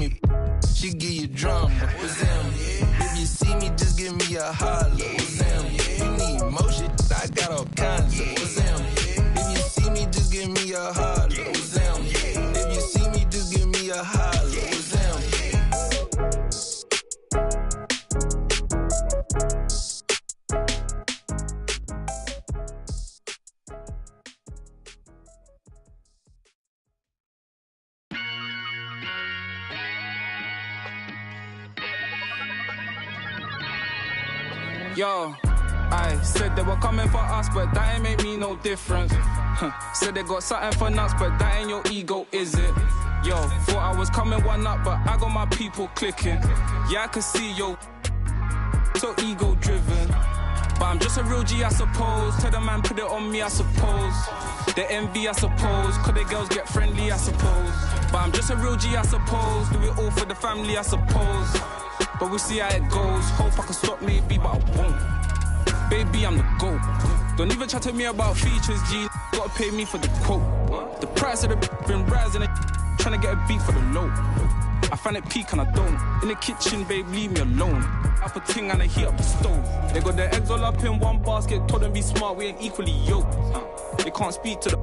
me, she give you drama. What's them? If you see me, just give me a holler. What's them? You need motion, I got all kinds of. What's them? If you see me, just give me a holler. What's them? If you see me, just give me a holler. What's them? Yo, I said they were coming for us, but that ain't make me no difference. Said they got something for nuts, but that ain't your ego, is it? Yo, thought I was coming one up, but I got my people clicking. Yeah, I can see yo, so ego driven. But I'm just a real G, I suppose. Tell the man put it on me, I suppose. The envy, I suppose. Cause the girls get friendly, I suppose. But I'm just a real G, I suppose. Do it all for the family, I suppose. But we'll see how it goes. Hope I can stop maybe, but I won't. Baby, I'm the GOAT. Don't even chat to me about features, G. Gotta pay me for the quote. The price of the been rising, trying to get a beat for the low. I find it peak and I don't. In the kitchen, babe, leave me alone. Up a ting and I heat up the stove. They got their eggs all up in one basket. Told them be smart, we ain't equally yoked. They can't speak to the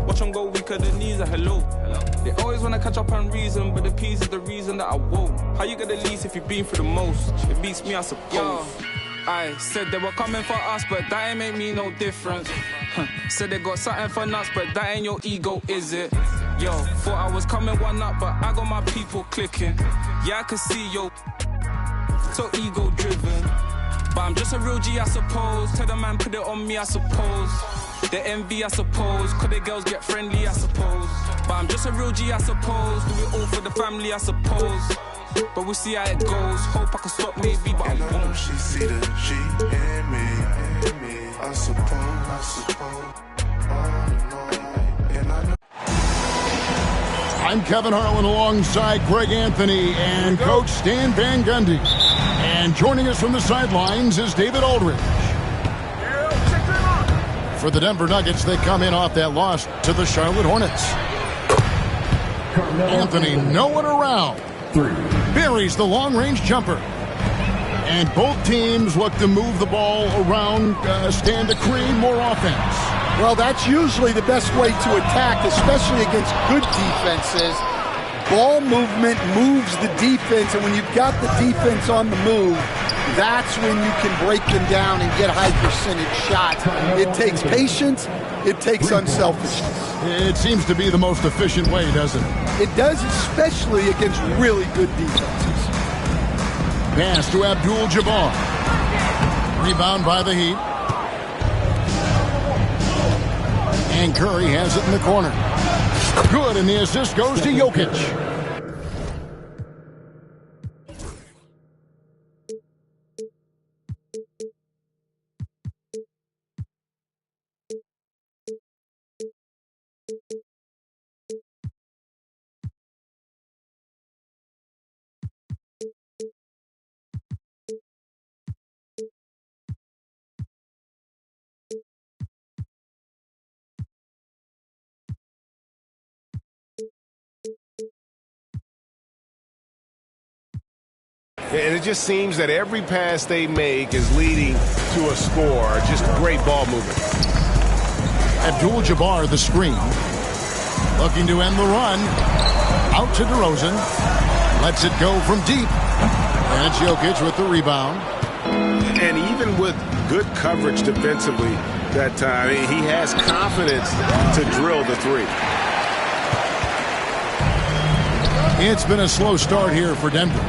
watch them go weaker, the knees are hello. They always wanna catch up on reason, but the peas is the reason that I won't. How you get the least if you've been through the most? It beats me, I suppose. Yo, I said they were coming for us, but that ain't make me no difference. Said they got something for nuts, but that ain't your ego, is it? Yo, thought I was coming one up, but I got my people clicking. Yeah, I can see yo, so ego driven. But I'm just a real G, I suppose. Tell the man put it on me, I suppose. The envy, I suppose. Cause the girls get friendly, I suppose. But I'm just a real G, I suppose. Do it all for the family, I suppose. But we'll see how it goes. Hope I can stop maybe, but and I I know won't. she see the G in me. I suppose. And I know. I'm Kevin Harlan alongside Greg Anthony and Coach Stan Van Gundy. And joining us from the sidelines is David Aldridge. For the Denver Nuggets, they come in off that loss to the Charlotte Hornets. Anthony, no one around. Buries the long-range jumper. And both teams look to move the ball around, stand to create more offense. Well, that's usually the best way to attack, especially against good defenses. Ball movement moves the defense, and when you've got the defense on the move, that's when you can break them down and get high percentage shots. It takes patience. It takes unselfishness. It seems to be the most efficient way, doesn't it? It does, especially against really good defenses. Pass to Abdul-Jabbar. Rebound by the Heat. And Curry has it in the corner. Good, and the assist goes to Jokic. And it just seems that every pass they make is leading to a score. Just great ball movement. Abdul-Jabbar, the screen. Looking to end the run. Out to DeRozan. Lets it go from deep. And it's Jokic with the rebound. And even with good coverage defensively that time, he has confidence to drill the three. It's been a slow start here for Denver.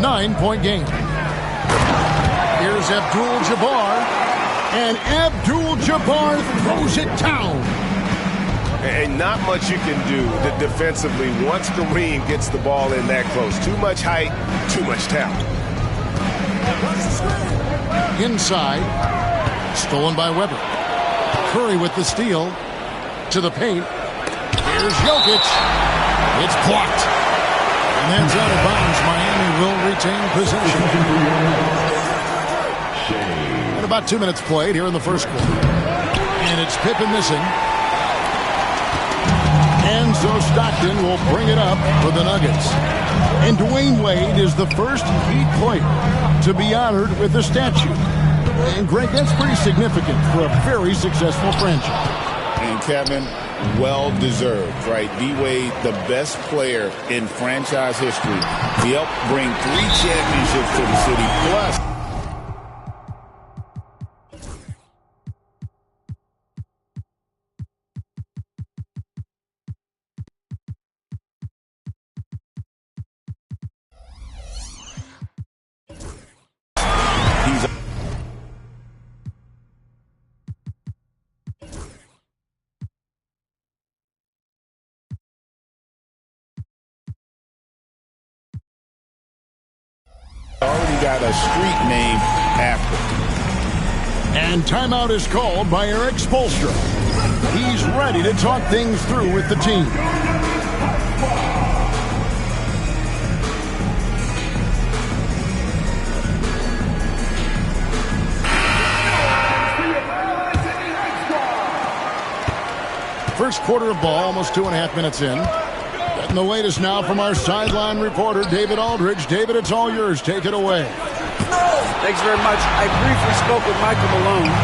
9-point game. Here's Abdul-Jabbar. And Abdul-Jabbar throws it down. And not much you can do defensively once Kareem gets the ball in that close. Too much height, too much talent. Inside. Stolen by Weber. Curry with the steal. To the paint. Here's Jokic. It's blocked. And that's out of bounds. Miami will retain possession. And about 2 minutes played here in the first quarter. And it's Pippen missing. And so Stockton will bring it up for the Nuggets. And Dwayne Wade is the first Heat player to be honored with a statue. And Greg, that's pretty significant for a very successful franchise. And Kevin, well deserved, right? D-Wade, the best player in franchise history. He helped bring 3 championships to the city, plus already got a street named after. And timeout is called by Eric Spoelstra. He's ready to talk things through with the team. First quarter of ball, almost 2.5 minutes in. And the latest now from our sideline reporter, David Aldridge. David, it's all yours. Take it away. Thanks very much. I briefly spoke with Michael Malone.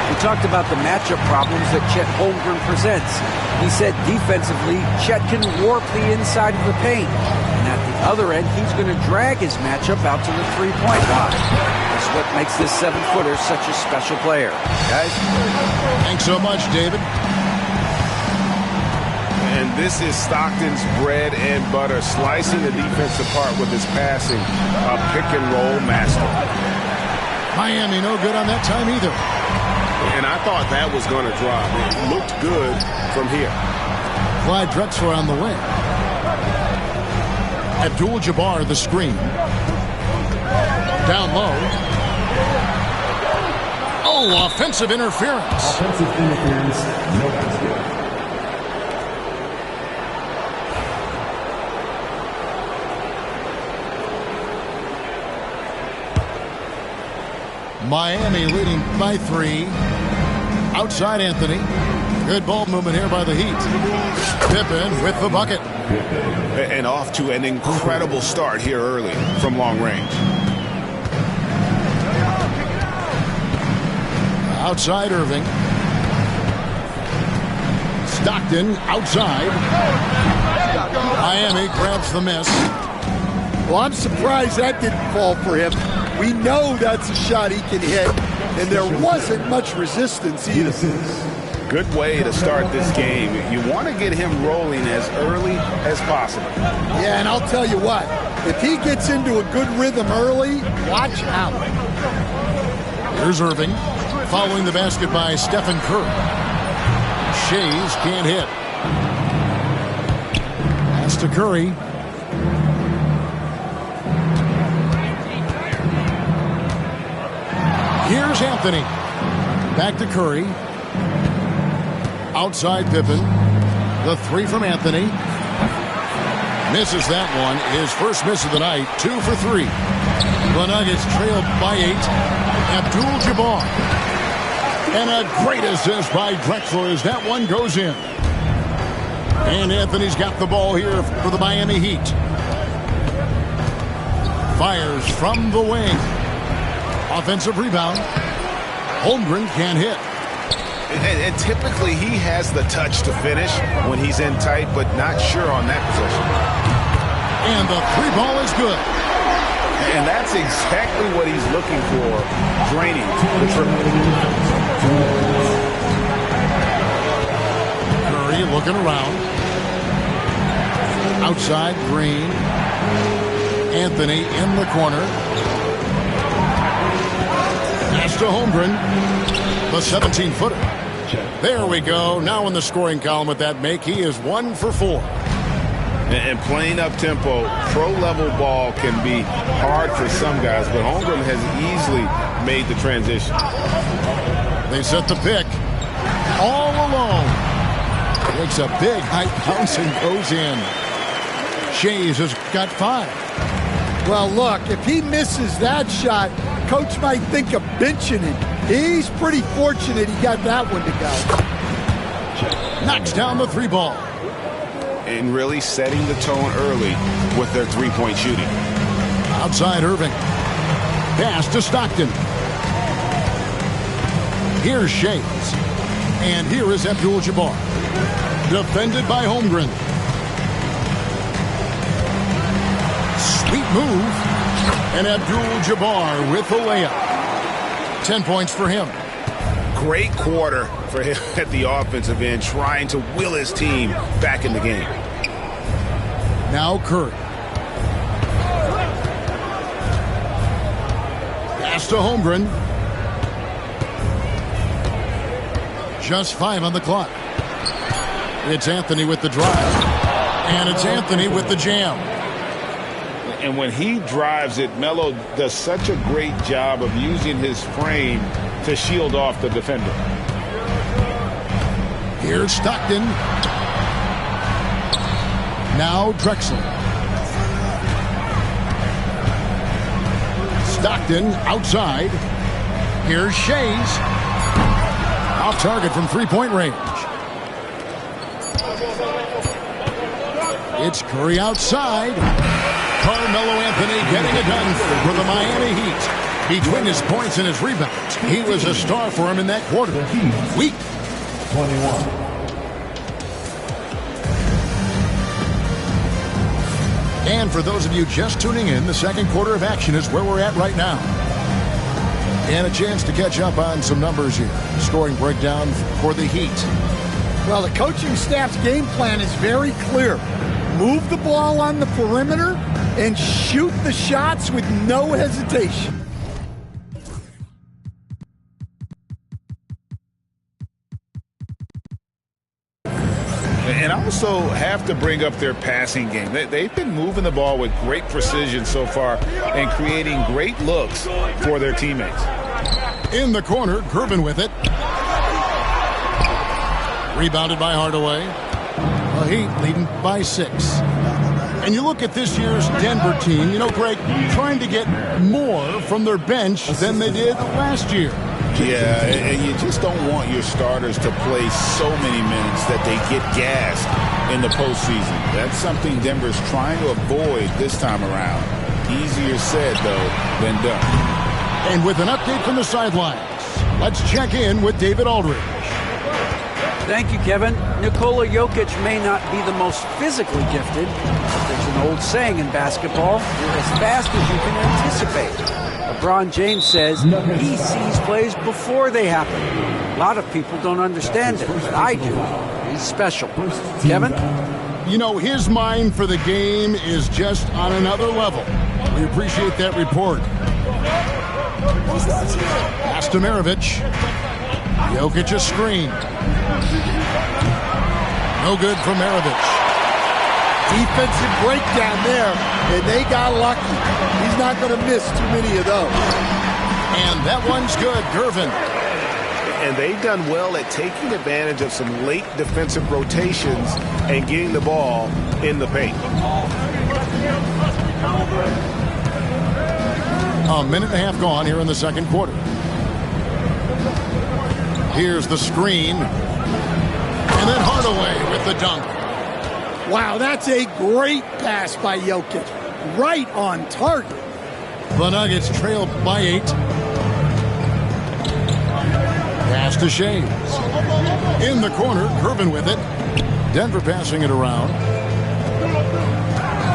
We talked about the matchup problems that Chet Holmgren presents. He said defensively, Chet can warp the inside of the paint. And at the other end, he's going to drag his matchup out to the three-point line. That's what makes this 7-footer such a special player. Guys? Thanks so much, David. And this is Stockton's bread and butter, slicing the defense apart with his passing, a pick-and-roll master. Miami no good on that time either. And I thought that was going to drop. It looked good from here. Clyde Drexler on the wing. Abdul-Jabbar the screen. Down low. Oh, offensive interference. Offensive interference, no basket. Miami leading by 3. Outside Anthony. Good ball movement here by the Heat. Pippen with the bucket. And off to an incredible start here early from long range. Outside Irving. Stockton outside. Miami grabs the miss. Well, I'm surprised that didn't fall for him. We know that's a shot he can hit, and there wasn't much resistance either. Good way to start this game. You want to get him rolling as early as possible. Yeah, and I'll tell you what, if he gets into a good rhythm early, watch out. Here's Irving, following the basket by Stephen Curry. Shays can't hit. Pass to Curry. Here's Anthony. Back to Curry. Outside Pippen. The 3 from Anthony. Misses that one. His first miss of the night. 2 for 3. The Nuggets trailed by 8. Abdul-Jabbar. And a great assist by Drexler as that one goes in. And Anthony's got the ball here for the Miami Heat. Fires from the wing. Offensive rebound. Holmgren can't hit. And typically he has the touch to finish when he's in tight, but not sure on that position. And the 3 ball is good. And that's exactly what he's looking for, draining the triple. Curry looking around. Outside Green. Anthony in the corner. Pass to Holmgren. The 17-footer. There we go. Now in the scoring column with that make, he is 1 for 4. And playing up-tempo, pro-level ball can be hard for some guys, but Holmgren has easily made the transition. They set the pick. All alone. Takes a big high bounce and goes in. Shays has got 5. Well, look, if he misses that shot, coach might think of benching him. He's pretty fortunate he got that one to go. Knocks down the 3 ball. and really setting the tone early with their three-point shooting. Outside Irving. Pass to Stockton. Here's Shays. And here is Abdul-Jabbar. Defended by Holmgren. Sweet move. And Abdul-Jabbar with the layup. 10 points for him. Great quarter for him at the offensive end, trying to will his team back in the game. Now Curry. Pass to Holmgren. Just 5 on the clock. It's Anthony with the drive. And it's Anthony with the jam. And when he drives it, Melo does such a great job of using his frame to shield off the defender. Here's Stockton. Now Drexler. Stockton outside. Here's Shays. Off target from three-point range. It's Curry outside. Carmelo Anthony getting it done for the Miami Heat. Between his points and his rebounds, he was a star for him in that quarter. Weak. 21. And for those of you just tuning in, the second quarter of action is where we're at right now. And a chance to catch up on some numbers here. Scoring breakdown for the Heat. Well, the coaching staff's game plan is very clear. Move the ball on the perimeter and shoot the shots with no hesitation. And also have to bring up their passing game. They've been moving the ball with great precision so far and creating great looks for their teammates. In the corner, Gervin with it. Rebounded by Hardaway. The Heat leading by 6. And you look at this year's Denver team, you know, Greg, trying to get more from their bench than they did last year. Yeah, and you just don't want your starters to play so many minutes that they get gassed in the postseason. That's something Denver's trying to avoid this time around. Easier said, though, than done. And with an update from the sidelines, let's check in with David Aldridge. Thank you, Kevin. Nikola Jokic may not be the most physically gifted, but there's an old saying in basketball, you're as fast as you can anticipate. LeBron James says he sees plays before they happen. A lot of people don't understand it, but I do. He's special. Kevin? You know, his mind for the game is just on another level. We appreciate that report. Pass to Maravich. Jokic a screen. No good from Maravich. Defensive breakdown there, and they got lucky. He's not going to miss too many of those. And that one's good, Gervin. And they've done well at taking advantage of some late defensive rotations and getting the ball in the paint. A minute and a half gone here in the second quarter. Here's the screen. And then Hardaway with the dunk. Wow, that's a great pass by Jokic. Right on target. The Nuggets trail by 8. Pass to Shays. In the corner, Gervin with it. Denver passing it around.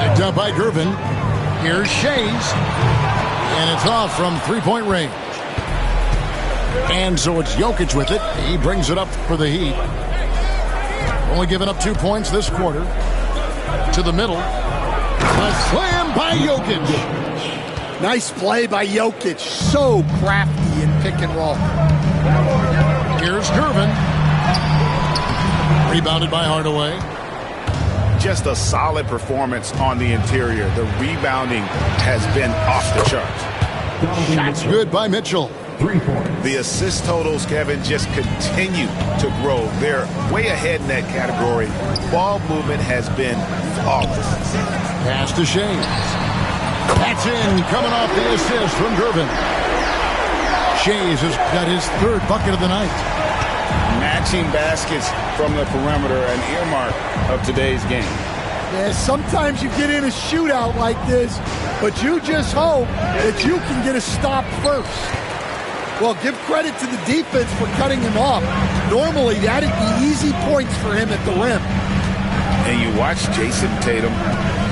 Picked up by Gervin. Here's Shays. And it's off from three-point range. And so it's Jokic with it. He brings it up for the Heat. Only giving up 2 points this quarter. To the middle. A slam by Jokic. Nice play by Jokic. So crafty in pick and roll. Here's Gervin. Rebounded by Hardaway. Just a solid performance on the interior. The rebounding has been off the charts. Shots good by Mitchell. 3 points. The assist totals, Kevin, just continue to grow. They're way ahead in that category. Ball movement has been flawless. Pass to Shays. That's in, coming off the assist from Gervin. Shays has got his third bucket of the night. Matching baskets from the perimeter, an earmark of today's game. Yeah, sometimes you get in a shootout like this, but you just hope that you can get a stop first. Well, give credit to the defense for cutting him off. Normally, that'd be easy points for him at the rim. And you watch Jason Tatum,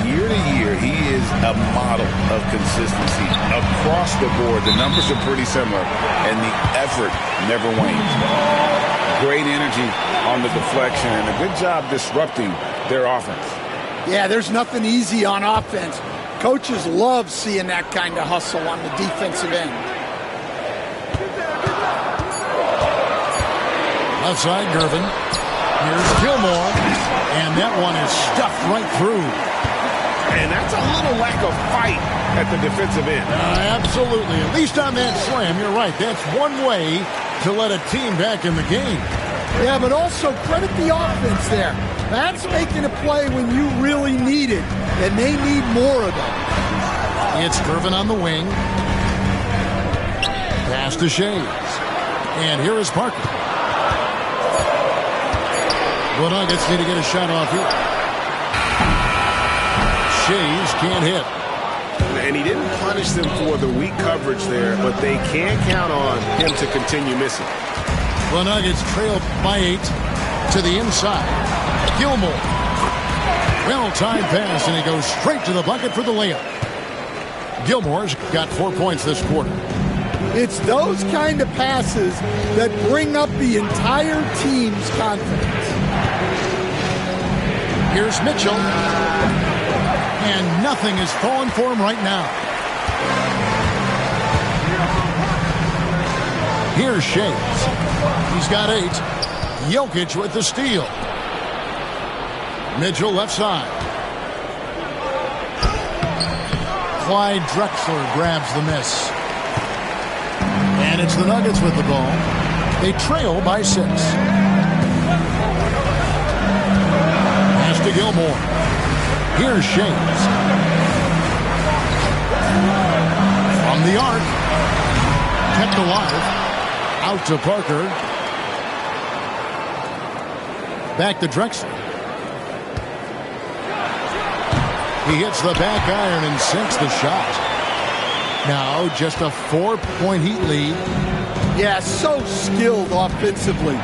year to year, he is a model of consistency. Across the board, the numbers are pretty similar, and the effort never wanes. Great energy on the deflection, and a good job disrupting their offense. Yeah, there's nothing easy on offense. Coaches love seeing that kind of hustle on the defensive end. Left side, Gervin. Here's Gilmore. And that one is stuffed right through. And that's a little lack of fight at the defensive end. Absolutely. At least on that slam, you're right. That's one way to let a team back in the game. Yeah, but also credit the offense there. That's making a play when you really need it, and they need more of it. It's Gervin on the wing. Pass to Shays. And here is Parker. The Nuggets need to get a shot off here. Shays can't hit. And he didn't punish them for the weak coverage there, but they can't count on him to continue missing. The Nuggets trail by 8 to the inside. Gilmore. Well-timed pass, and he goes straight to the bucket for the layup. Gilmore's got 4 points this quarter. It's those kind of passes that bring up the entire team's confidence. Here's Mitchell. And nothing is falling for him right now. Here's Shays. He's got 8. Jokic with the steal. Mitchell left side. Clyde Drexler grabs the miss. And it's the Nuggets with the ball. They trail by 6. Pass to Gilmore. Here's Shays. From the arc. Kept alive. Out to Parker. Back to Drexler. He hits the back iron and sinks the shot. Now just a 4-point Heat lead. Yeah, so skilled offensively.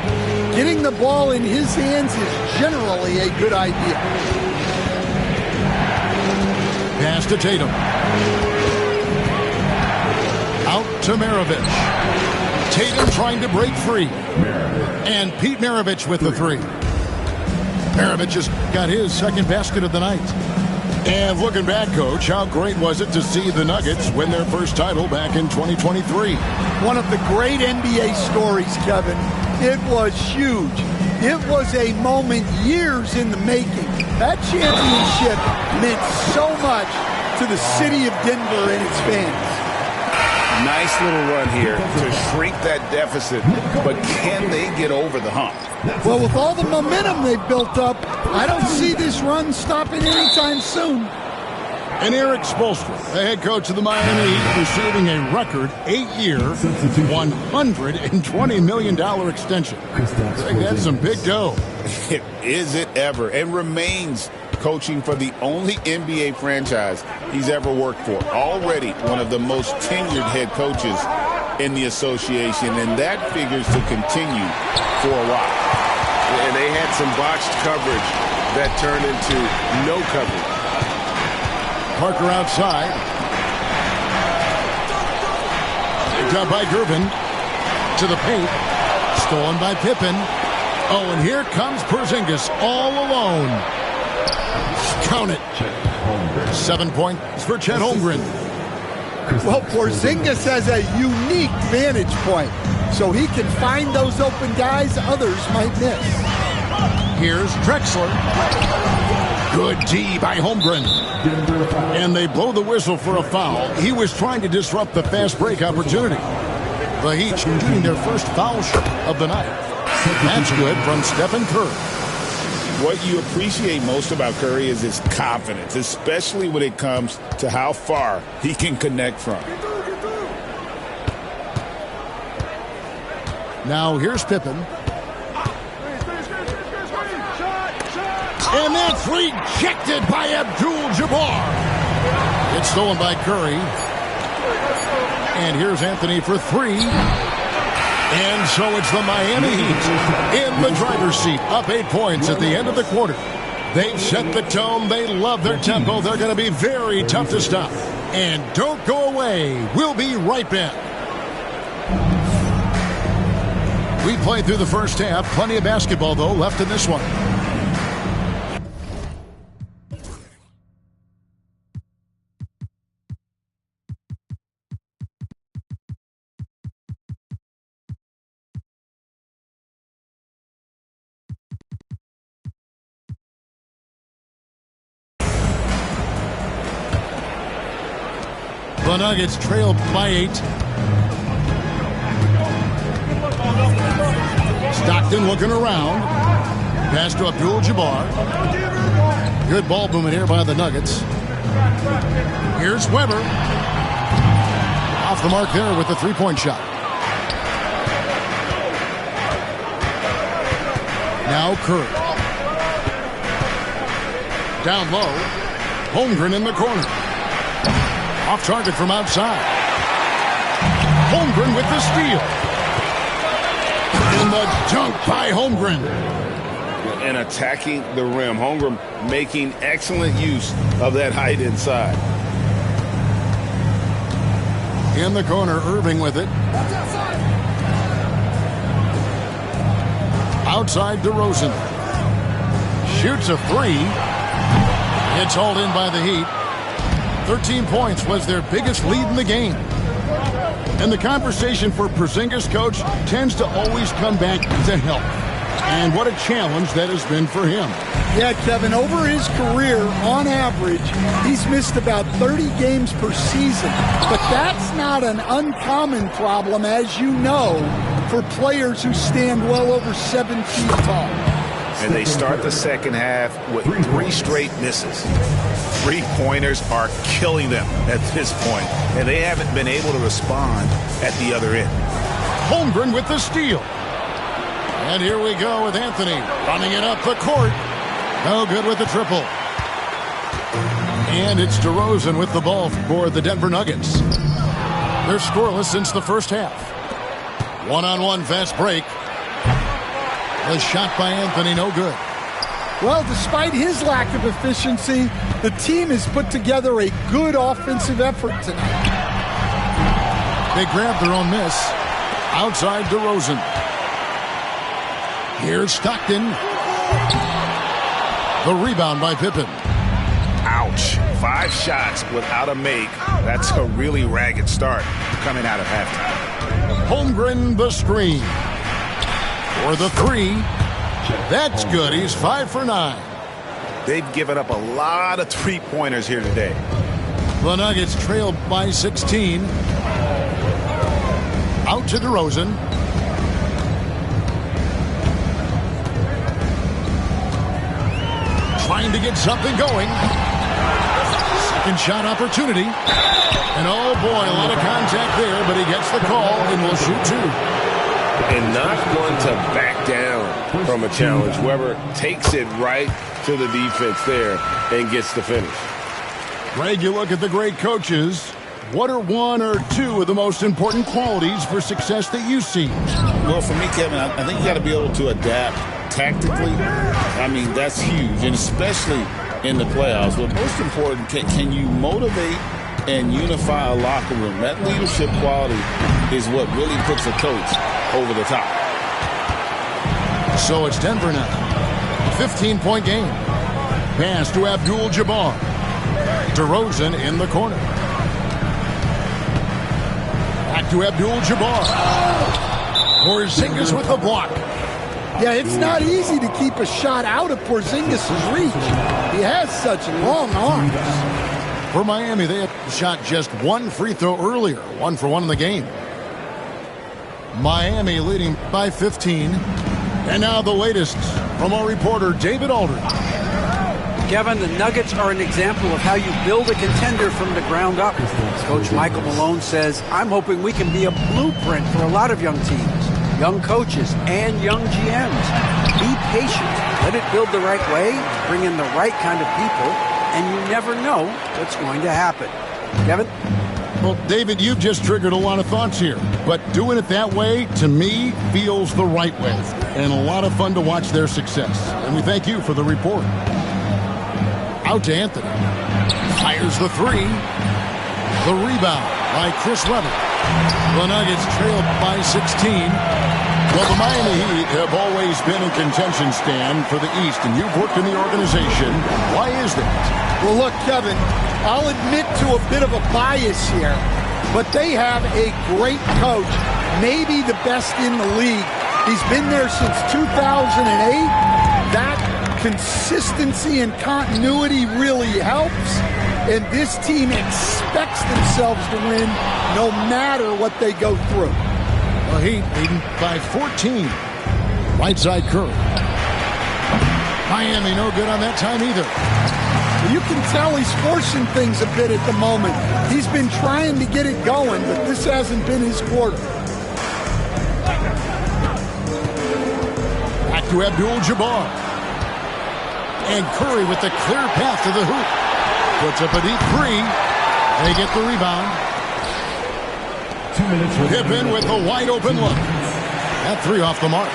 Getting the ball in his hands is generally a good idea. Pass to Tatum. Out to Maravich. Tatum trying to break free. And Pete Maravich with the 3. Maravich has got his second basket of the night. And looking back, Coach, how great was it to see the Nuggets win their first title back in 2023? One of the great NBA stories, Kevin. It was huge. It was a moment years in the making. That championship meant so much to the city of Denver and its fans. Nice little run here to shrink that deficit, but can they get over the hump? Well, with all the momentum they've built up, I don't see this run stopping anytime soon. And Eric Spoelstra, the head coach of the Miami Heat, receiving a record 8-year, $120 million extension. That's some big dough. Is it ever? And remains coaching for the only NBA franchise he's ever worked for. Already one of the most tenured head coaches in the association, and that figures to continue for a while. And they had some botched coverage that turned into no coverage. Parker outside. Picked up by Gervin. To the paint. Stolen by Pippen. Oh, and here comes Porzingis all alone. Count it. 7 points for Chet Holmgren. Well, Porzingis has a unique vantage point, so he can find those open guys others might miss. Here's Drexler. Good D by Holmgren. And they blow the whistle for a foul. He was trying to disrupt the fast break opportunity. The Heat shooting their first foul shot of the night. That's good from Stephen Curry. What you appreciate most about Curry is his confidence, especially when it comes to how far he can connect from. Now here's Pippen. And that's rejected by Abdul-Jabbar. It's stolen by Curry. And here's Anthony for three. And so it's the Miami Heat in the driver's seat, up 8 points at the end of the quarter. They've set the tone. They love their tempo. They're going to be very tough to stop. And don't go away. We'll be right back. We played through the first half. Plenty of basketball, though, left in this one. The Nuggets trailed by 8. Stockton looking around. Pass to Abdul-Jabbar. Good ball movement here by the Nuggets. Here's Weber. Off the mark there with the three-point shot. Now Curry. Down low. Holmgren in the corner. Off target from outside. Holmgren with the steal. And the dunk by Holmgren. And attacking the rim. Holmgren making excellent use of that height inside. In the corner, Irving with it. Outside DeRozan. Shoots a three. It's hauled in by the Heat. 13 points was their biggest lead in the game. And the conversation for Porzingis, coach, tends to always come back to health. And what a challenge that has been for him. Yeah, Kevin, over his career, on average, he's missed about 30 games per season. But that's not an uncommon problem, as you know, for players who stand well over 7 feet tall. And they start the second half with 3 straight misses. 3-pointers are killing them at this point, and they haven't been able to respond at the other end. Holmgren with the steal. And here we go with Anthony running it up the court. No good with the triple. And it's DeRozan with the ball for the Denver Nuggets. They're scoreless since the first half. One-on-one fast break. The shot by Anthony, no good. Well, despite his lack of efficiency, the team has put together a good offensive effort tonight. They grabbed their own miss. Outside DeRozan. Here's Stockton. The rebound by Pippen. Ouch. 5 shots without a make. That's a really ragged start coming out of halftime. Holmgren the screen. For the three. That's good. He's 5 for 9. They've given up a lot of 3-pointers here today. The Nuggets trailed by 16. Out to DeRozan. Trying to get something going. Second shot opportunity. And oh boy, a lot of contact there, but he gets the call and will shoot 2. And not going to back down from a challenge. Weber takes it right to the defense there and gets the finish. Greg, you look at the great coaches. What are 1 or 2 of the most important qualities for success that you see? Well, for me, Kevin, I think you got to be able to adapt tactically. I mean, that's huge, and especially in the playoffs. But most important, can you motivate and unify a locker room? That leadership quality is what really puts a coach over the top. So it's Denver now. 15-point game. Pass to Abdul-Jabbar. DeRozan in the corner. Back to Abdul-Jabbar. Porzingis with the block. Yeah, it's not easy to keep a shot out of Porzingis' reach. He has such long arms. For Miami, they had shot just 1 free throw earlier. 1 for 1 in the game. Miami leading by 15. And now the latest from our reporter, David Aldridge. Kevin, the Nuggets are an example of how you build a contender from the ground up. Coach Michael Malone says, I'm hoping we can be a blueprint for a lot of young teams, young coaches, and young GMs. Be patient. Let it build the right way, bring in the right kind of people, and you never know what's going to happen. Kevin? Well, David, you've just triggered a lot of thoughts here. But doing it that way, to me, feels the right way. And a lot of fun to watch their success. And we thank you for the report. Out to Anthony. Fires the three. The rebound by Chris Webber. The Nuggets trailed by 16. Well, the Miami Heat have always been in contention, Stan, for the East, and you've worked in the organization. Why is that? Well, look, Kevin, I'll admit to a bit of a bias here, but they have a great coach, maybe the best in the league. He's been there since 2008. That consistency and continuity really helps, and this team expects themselves to win no matter what they go through. The Heat leading by 14. Right side Curry. Miami no good on that time either. You can tell he's forcing things a bit at the moment. He's been trying to get it going, but this hasn't been his quarter. Back to Abdul-Jabbar. And Curry with the clear path to the hoop. Puts up a deep three. They get the rebound. 2 minutes. Pippen with a wide open look. That three off the mark.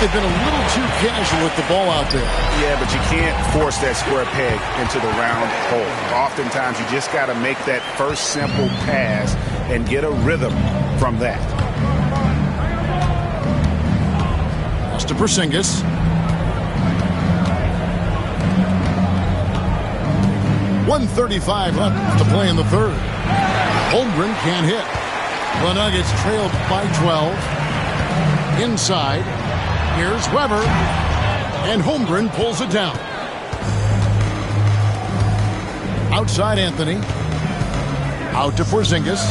They've been a little too casual with the ball out there. Yeah, but you can't force that square peg into the round hole. Oftentimes, you just got to make that first simple pass and get a rhythm from that. Pass to Porzingis. .135 left to play in the third. Holmgren can't hit. The Nuggets trailed by 12. Inside. Here's Webber. And Holmgren pulls it down. Outside Anthony. Out to Porzingis.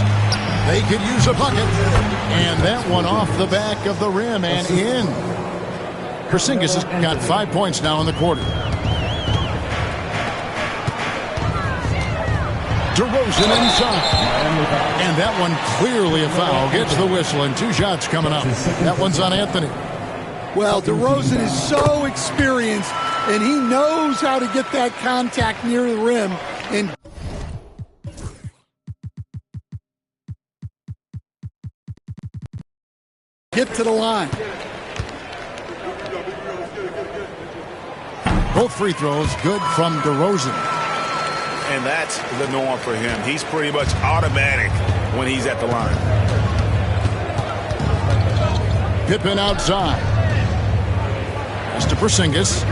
They could use a bucket. And that one off the back of the rim and in. Porzingis has got 5 points now in the quarter. DeRozan inside. And that one clearly a foul. Gets the whistle and 2 shots coming up. That one's on Anthony. Well, DeRozan is so experienced, and he knows how to get that contact near the rim. And get to the line. Both free throws good from DeRozan. And that's the norm for him. He's pretty much automatic when he's at the line. Pippen outside. Pass to Porzingis.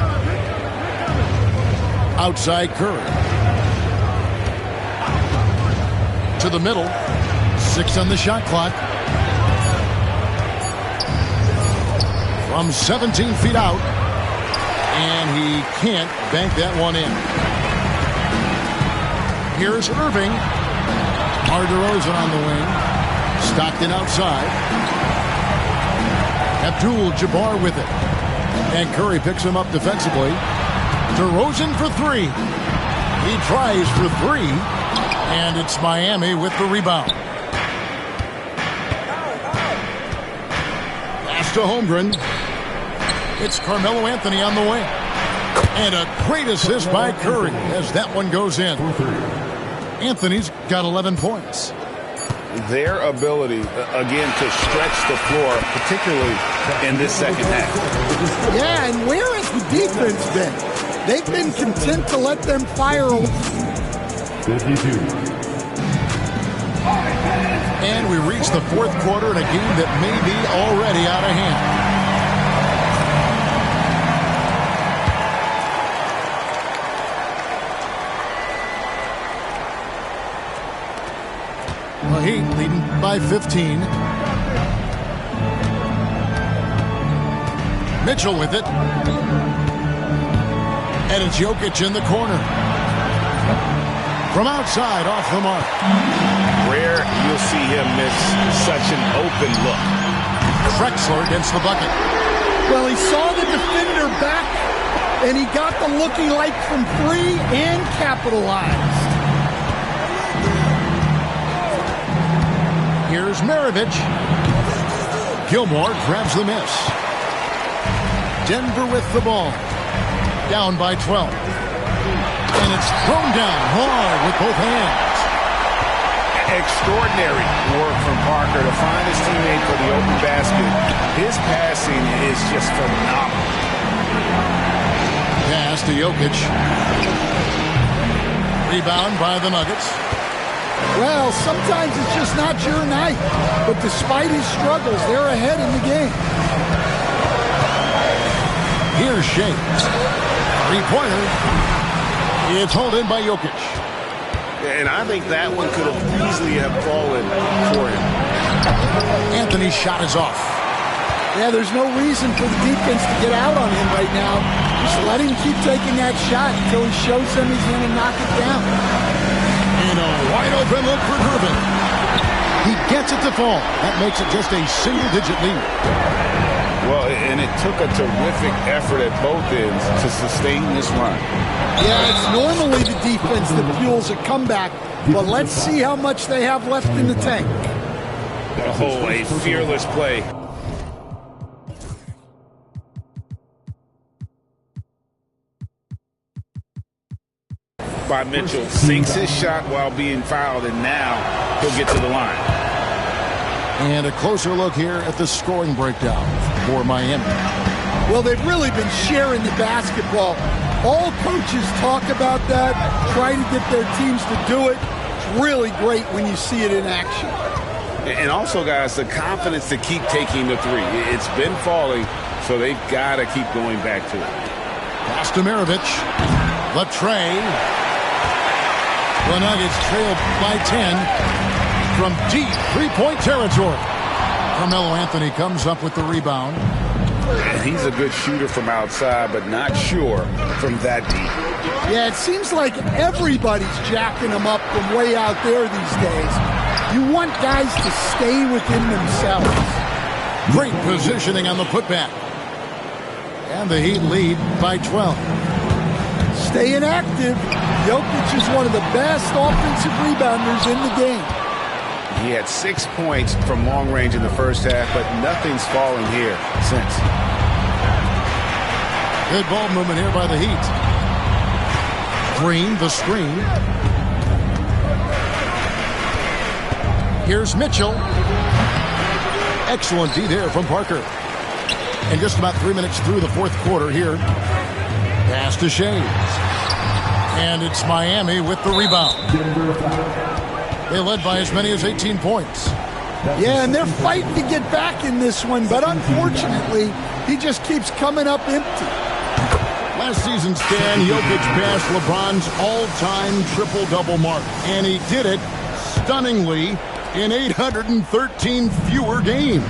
Outside Curry. To the middle. 6 on the shot clock. From 17 feet out. And he can't bank that one in. Here's Irving. DeRozan on the wing. Stockton outside. Abdul-Jabbar with it. And Curry picks him up defensively. DeRozan for 3. He tries for 3. And it's Miami with the rebound. Pass to Holmgren. It's Carmelo Anthony on the wing. And a great assist by Curry as that one goes in. Anthony's got 11 points. Their ability, again, to stretch the floor, particularly in this second half. Yeah, and where has the defense been? They've been content to let them fire. 52. And we reach the fourth quarter in a game that may be already out of hand. The Heat leading by 15. Mitchell with it. And it's Jokic in the corner. From outside, off the mark. Rare you'll see him miss such an open look. Drexler against the bucket. Well, he saw the defender back, and he got the looking like from 3 and capitalized. Here's Maravich. Gilmore grabs the miss. Denver with the ball. Down by 12. And it's thrown down hard with both hands. Extraordinary work from Parker to find his teammate for the open basket. His passing is just phenomenal. Pass to Jokic. Rebound by the Nuggets. Well, sometimes it's just not your night. But despite his struggles, they're ahead in the game. Here's Shea. Three-pointer. It's hauled in by Jokic. And I think that one could have easily have fallen for him. Anthony's shot is off. Yeah, there's no reason for the defense to get out on him right now. Just let him keep taking that shot until he shows them he's going to knock it down. And a wide open look for Durbin. He gets it to fall. That makes it just a single-digit lead. Well, and it took a terrific effort at both ends to sustain this run. Yeah, it's normally the defense that fuels a comeback, but let's see how much they have left in the tank. Oh, a fearless play. By Mitchell, sinks his shot while being fouled, and now he'll get to the line. And a closer look here at the scoring breakdown for Miami. Well, they've really been sharing the basketball. All coaches talk about that, try to get their teams to do it. It's really great when you see it in action. And also, guys, the confidence to keep taking the three. It's been falling, so they've got to keep going back to it. Pass to Maravich. Latrey. The Nuggets trailed by 10. From deep three-point territory. Carmelo Anthony comes up with the rebound. And he's a good shooter from outside, but not sure from that deep. Yeah, it seems like everybody's jacking him up from way out there these days. You want guys to stay within themselves. Great positioning on the putback. And the Heat lead by 12. Staying active. Jokic is one of the best offensive rebounders in the game. He had 6 points from long range in the first half, but nothing's fallen here since. Good ball movement here by the Heat. Green, the screen. Here's Mitchell. Excellent D there from Parker. And just about 3 minutes through the fourth quarter here. Pass to Shea. And it's Miami with the rebound. They led by as many as 18 points. Yeah, and they're fighting to get back in this one, but unfortunately, he just keeps coming up empty. Last season, Stan, Jokic passed LeBron's all-time triple-double mark, and he did it stunningly in 813 fewer games.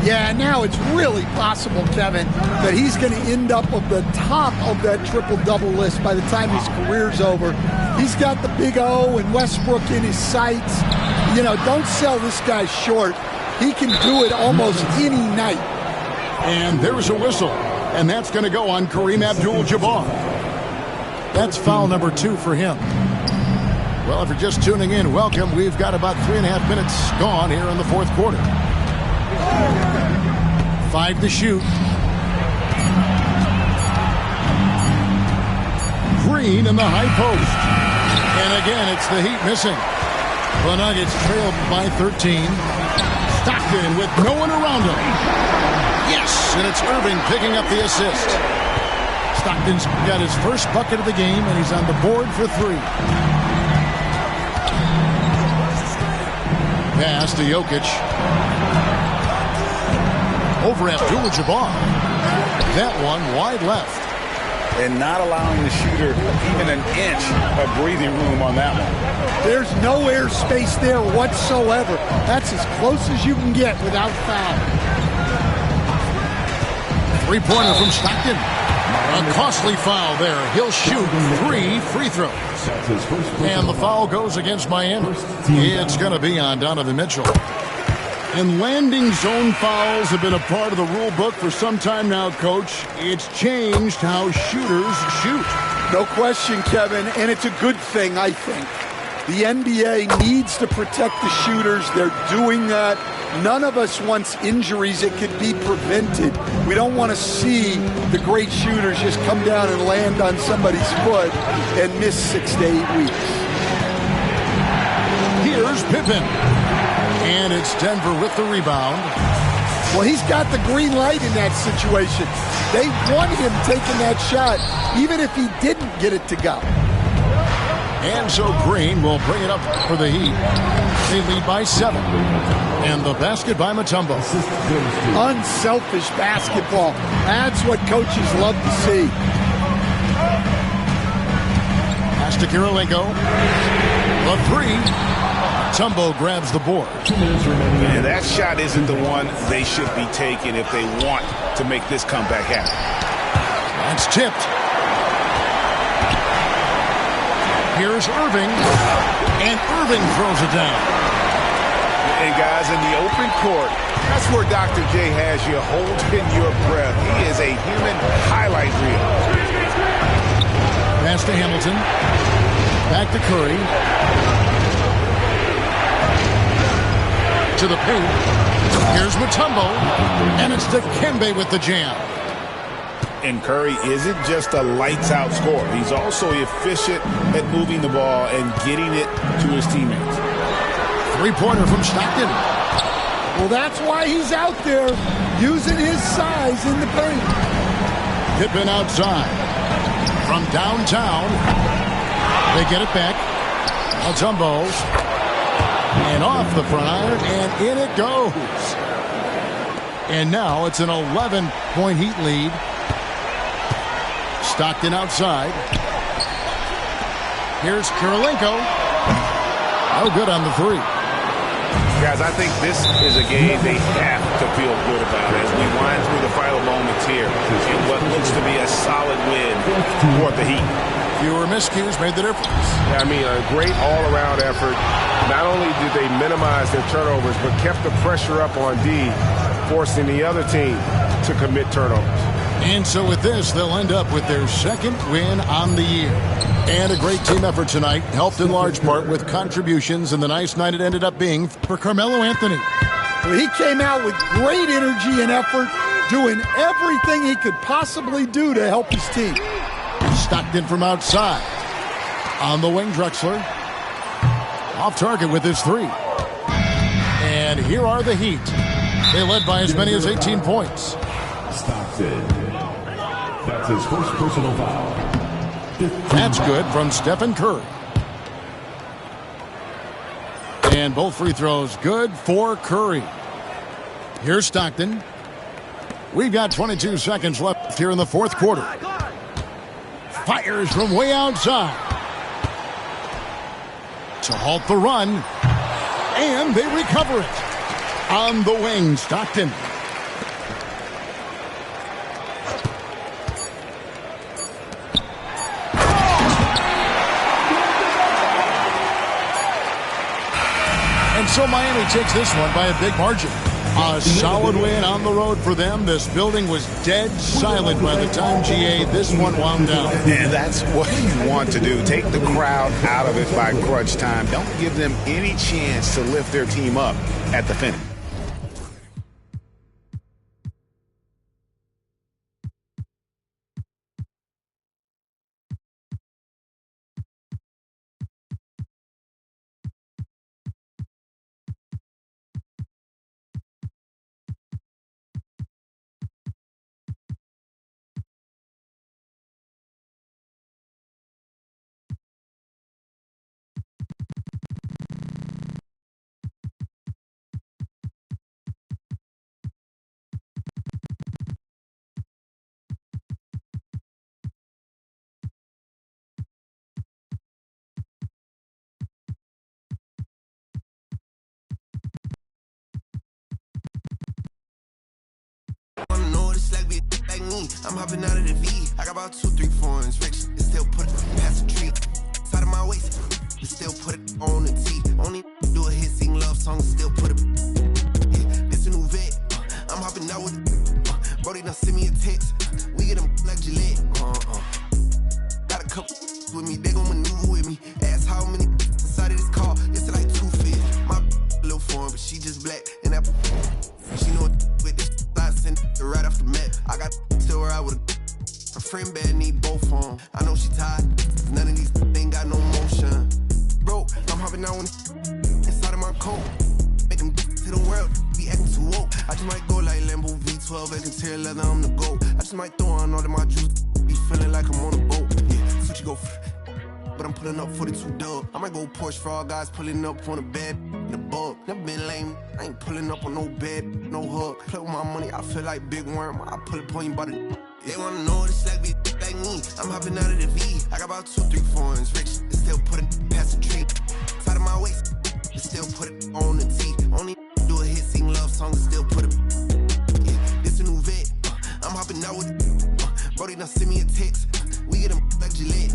Yeah, now it's really possible, Kevin, that he's going to end up at the top of that triple-double list by the time his career's over. He's got the Big O and Westbrook in his sights. You know, don't sell this guy short. He can do it almost any night. And there's a whistle, and that's going to go on Kareem Abdul-Jabbar. That's foul number 2 for him. Well, if you're just tuning in, welcome. We've got about 3.5 minutes gone here in the fourth quarter. 5 to shoot. Green in the high post. And again, it's the Heat missing. The Nuggets trailed by 13. Stockton with no one around him. Yes, and it's Irving picking up the assist. Stockton's got his first bucket of the game, and he's on the board for 3. Pass to Jokic. Over Abdul-Jabbar. That one wide left. And not allowing the shooter even an inch of breathing room on that one. There's no air space there whatsoever. That's as close as you can get without foul. Three-pointer from Stockton. A costly foul there. He'll shoot 3 free throws. And the foul goes against Miami. It's going to be on Donovan Mitchell. And landing zone fouls have been a part of the rule book for some time now, Coach. It's changed how shooters shoot. No question, Kevin, and it's a good thing, I think. The NBA needs to protect the shooters. They're doing that. None of us wants injuries that could be prevented. We don't want to see the great shooters just come down and land on somebody's foot and miss 6 to 8 weeks. Here's Pippen. And it's Denver with the rebound. Well, he's got the green light in that situation. They want him taking that shot, even if he didn't get it to go. And so Green will bring it up for the Heat. They lead by 7. And the basket by Mutombo. Unselfish basketball. That's what coaches love to see. Pass to Kirilenko. The 3. Mutombo grabs the board. 2 minutes remaining. And that shot isn't the one they should be taking if they want to make this comeback happen. That's tipped. Here's Irving. And Irving throws it down. And guys, in the open court, that's where Dr. J has you holding your breath. He is a human highlight reel. Pass to Hamilton. Back to Curry. To the paint. Here's Mutombo. And it's Dikembe with the jam. And Curry isn't just a lights-out scorer. He's also efficient at moving the ball and getting it to his teammates. Three-pointer from Stockton. Well, that's why he's out there using his size in the paint. Pippen outside. From downtown. They get it back. Mutombo. And off the front iron, and in it goes. And now it's an 11-point Heat lead. Stockton outside. Here's Kirilenko. No good on the 3. Guys, I think this is a game they have to feel good about as we wind through the final moments here in what looks to be a solid win for the Heat. Fewer miscues made the difference. I mean, a great all-around effort. Not only did they minimize their turnovers, but kept the pressure up on D, forcing the other team to commit turnovers. And so with this, they'll end up with their second win on the year. And a great team effort tonight, helped in large part with contributions, and the nice night it ended up being for Carmelo Anthony. Well, he came out with great energy and effort, doing everything he could possibly do to help his team. Stockton from outside. On the wing, Drexler. Off target with his 3. And here are the Heat. They led by as many as 18 points. Stockton. That's his first personal foul. That's good from Stephen Curry. And both free throws good for Curry. Here's Stockton. We've got 22 seconds left here in the fourth quarter. Fires from way outside to halt the run. And they recover it. On the wing, Stockton. And so Miami takes this one by a big margin. A solid win on the road for them. This building was dead silent by the time, GA, this one wound down. And that's what you want to do. Take the crowd out of it by crunch time. Don't give them any chance to lift their team up at the finish. I'm hopping out of the V. I got about 2, 3 foreigns. Rich, and still put it past the tree. Side of my waist, and still put it on the T. Only do a hit, sing love songs, still put it. Yeah, this a new vet. I'm hopping out with it. Brody done send me a text. We get them like Gillette. Got a couple with me, they gon' maneuver with me. Ask how many inside inside of this car, it's like 250. My little foreign, but she just black. And that she know with this I sent her right off the mat. I got still where I would. Her friend bad need both of them. I know she tired. None of these ain't got no motion. Bro, I'm hopping out inside of my coat. Make them to the world, be acting too woke. I just might go like Lambo V12, interior leather, I'm the GOAT. I just might throw on all of my juice, be feeling like I'm on a boat. Yeah, switch you go, but I'm pulling up 42 dub. I might go Porsche for all guys pulling up on a bed in the bug. Never been lame, I ain't pulling up on no bed, no hug. Play with my money, I feel like Big Worm. I pull up on you by the. They wanna know what it's like, be like me. I'm hopping out of the V. I got about 2, 3 foreigns, rich. It's still putting past the tree. Side of my waist, it's still put it on the T. Only do a hit, sing love songs, still put it. Yeah, this a new vet. I'm hopping out with it. Brody done send me a text. We get them like Gillette.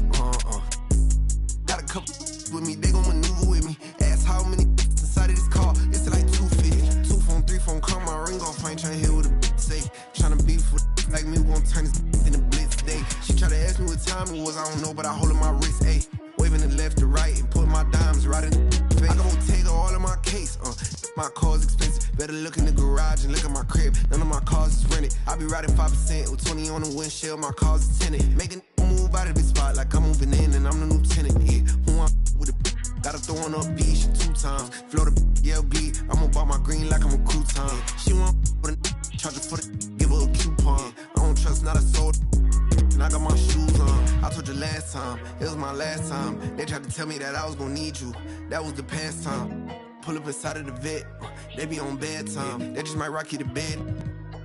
Got a couple with me, they gon' maneuver with me. Ask how many inside of this car, it's like 250. 2 phone, 3 phone, call my ring off. I ain't tryna hear what a say. Tryna beef with like me, won't turn this in the blitz day. She try to ask me what time it was, I don't know, but I hold in my wrist, ayy. Waving it left to right and put my dimes right in the face. I go take all of my case, my car's expensive. Better look in the garage and look at my crib. None of my cars is rented. I be riding 5% with 20 on the windshield, my car's is tinted. Making move out of this spot like I'm moving in and I'm the new tenant. Yeah, who I'm with a gotta throw on up B, she 2 times. Flow the LB, I'm about my green like I'm a crouton. She want with a charger for the give her a coupon. I don't trust not a soul. And I got my shoes on. I told you last time, it was my last time. They tried to tell me that I was gonna need you. That was the past time. Pull up inside of the vet, they be on bedtime. They just might rock you to bed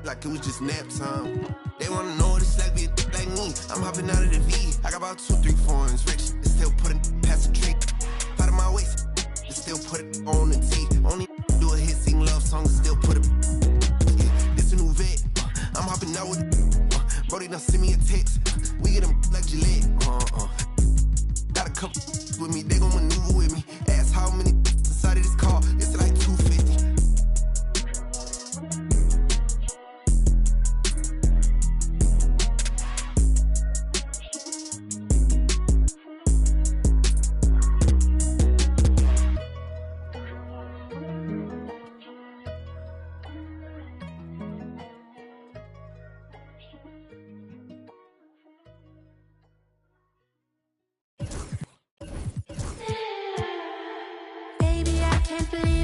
like it was just nap time. They wanna know what it's like, be like me. I'm hopping out of the V. I got about 2, 3 foreigns, rich. It's still putting past the tree. Out of my waist, it's still put it on the T. Only do a hit, sing love songs, still put it. Yeah, this a new vet. I'm hopping out with it. Brody done send me a text. We get them like Gillette. Got a couple with me, they gon' maneuver with me. Ask how many inside of this car, it's like 250. Can't believe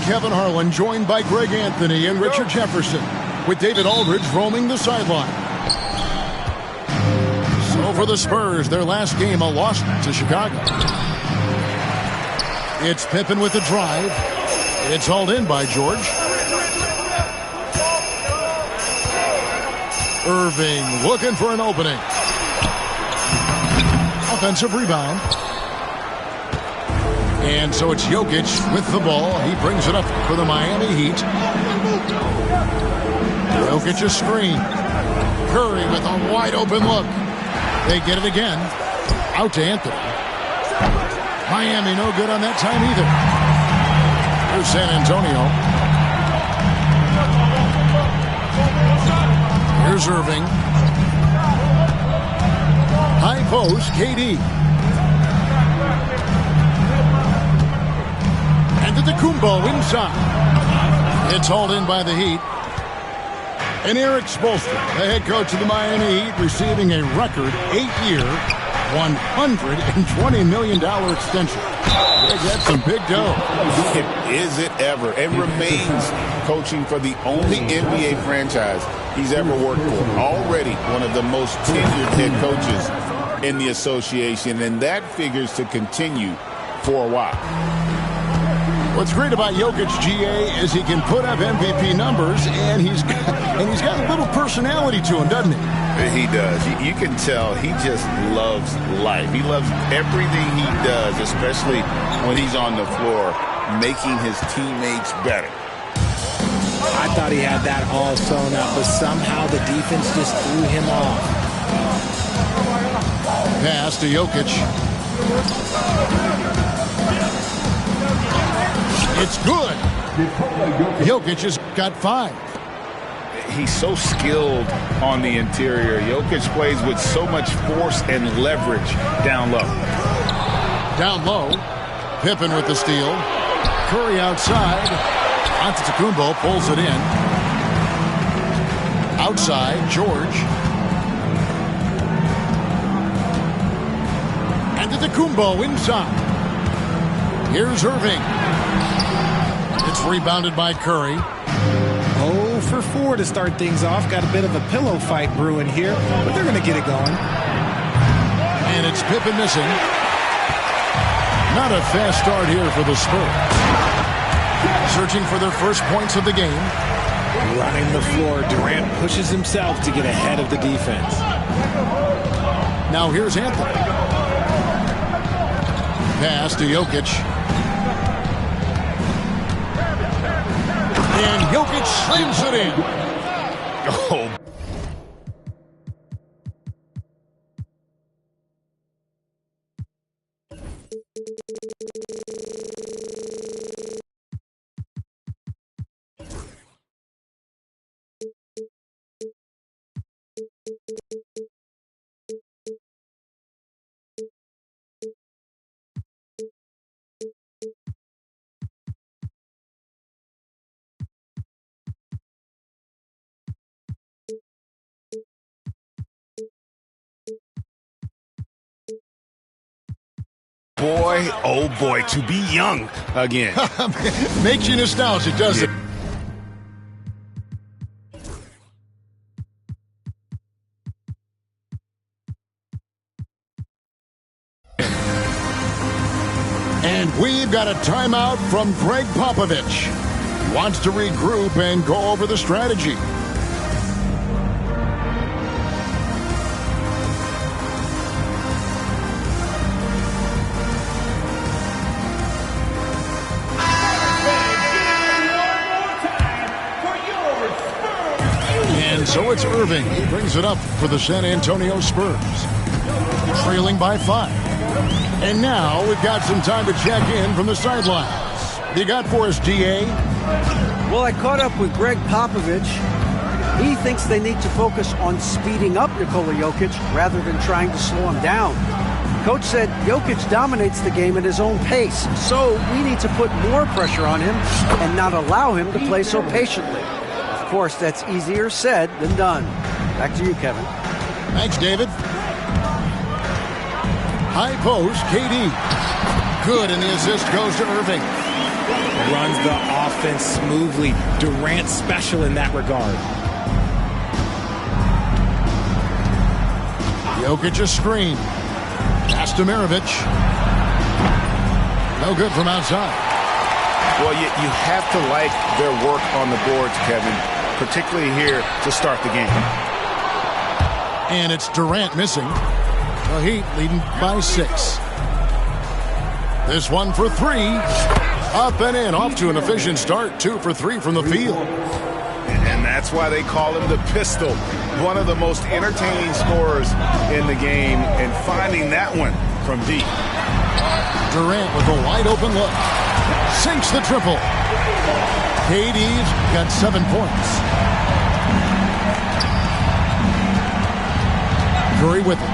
Kevin Harlan, joined by Greg Anthony and Richard Jefferson, with David Aldridge roaming the sideline. So for the Spurs, their last game, a loss to Chicago. It's Pippen with the drive. It's hauled in by George. Irving looking for an opening. Offensive rebound. And so it's Jokic with the ball. He brings it up for the Miami Heat. Jokic a screen. Curry with a wide open look. They get it again. Out to Anthony. Miami no good on that time either. Here's San Antonio. Here's Irving. High post, KD. And Antetokounmpo inside. It's hauled in by the Heat. And Eric Spoelstra, the head coach of the Miami Heat, receiving a record 8-year, $120 million extension. That's some big dough. Is it ever? And remains coaching for the only NBA franchise he's ever worked for. Already one of the most tenured head coaches in the association, and that figures to continue for a while. What's great about Jokic, GA, is he can put up MVP numbers, and he's got a little personality to him, doesn't he? He does. You can tell he just loves life. He loves everything he does, especially when he's on the floor, making his teammates better. I thought he had that all sewn up, but somehow the defense just threw him off. Pass to Jokic. It's good. Jokic has got 5. He's so skilled on the interior. Jokic plays with so much force and leverage down low. Down low. Pippen with the steal. Curry outside. Antetokounmpo pulls it in. Outside, George. Antetokounmpo inside. Here's Irving. It's rebounded by Curry. 0 for 4 to start things off. Got a bit of a pillow fight brewing here, but they're going to get it going. And it's Pippen missing. Not a fast start here for the Spurs. Searching for their first points of the game. Running the floor, Durant pushes himself to get ahead of the defense. Now here's Anthony. Pass to Jokic. And Jokic slams it in. Oh. Boy, oh boy, to be young again. Makes you nostalgic, doesn't it? And we've got a timeout from Greg Popovich. He wants to regroup and go over the strategy. And so it's Irving. He brings it up for the San Antonio Spurs. Trailing by 5. And now we've got some time to check in from the sidelines. You got for us, GA? Well, I caught up with Greg Popovich. He thinks they need to focus on speeding up Nikola Jokic rather than trying to slow him down. Coach said Jokic dominates the game at his own pace, so we need to put more pressure on him and not allow him to play so patiently. Of course, that's easier said than done. Back to you, Kevin. Thanks, David. High post, KD. Good, and the assist goes to Irving. Runs the offense smoothly. Durant special in that regard. Jokic a screen. Pass to Maravich. No good from outside. Well, you have to like their work on the boards, Kevin, particularly here to start the game. And it's Durant missing. The Heat leading by 6. This one for 3. Up and in. Off to an efficient start. 2 for 3 from the field. And that's why they call him the Pistol. One of the most entertaining scorers in the game. And finding that one from deep. Durant with a wide open look. Sinks the triple. KD's got 7 points. Curry with it.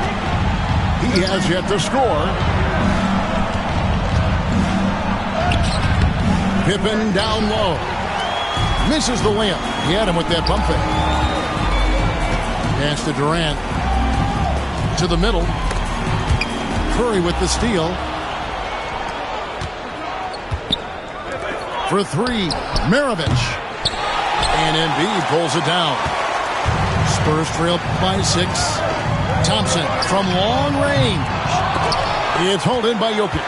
He has yet to score. Pippen down low. Misses the layup. He had him with that bump fake. Pass to Durant. To the middle. Curry with the steal. For 3, Maravich. And Embiid pulls it down. Spurs trail by 6. Thompson from long range. It's hauled in by Jokic.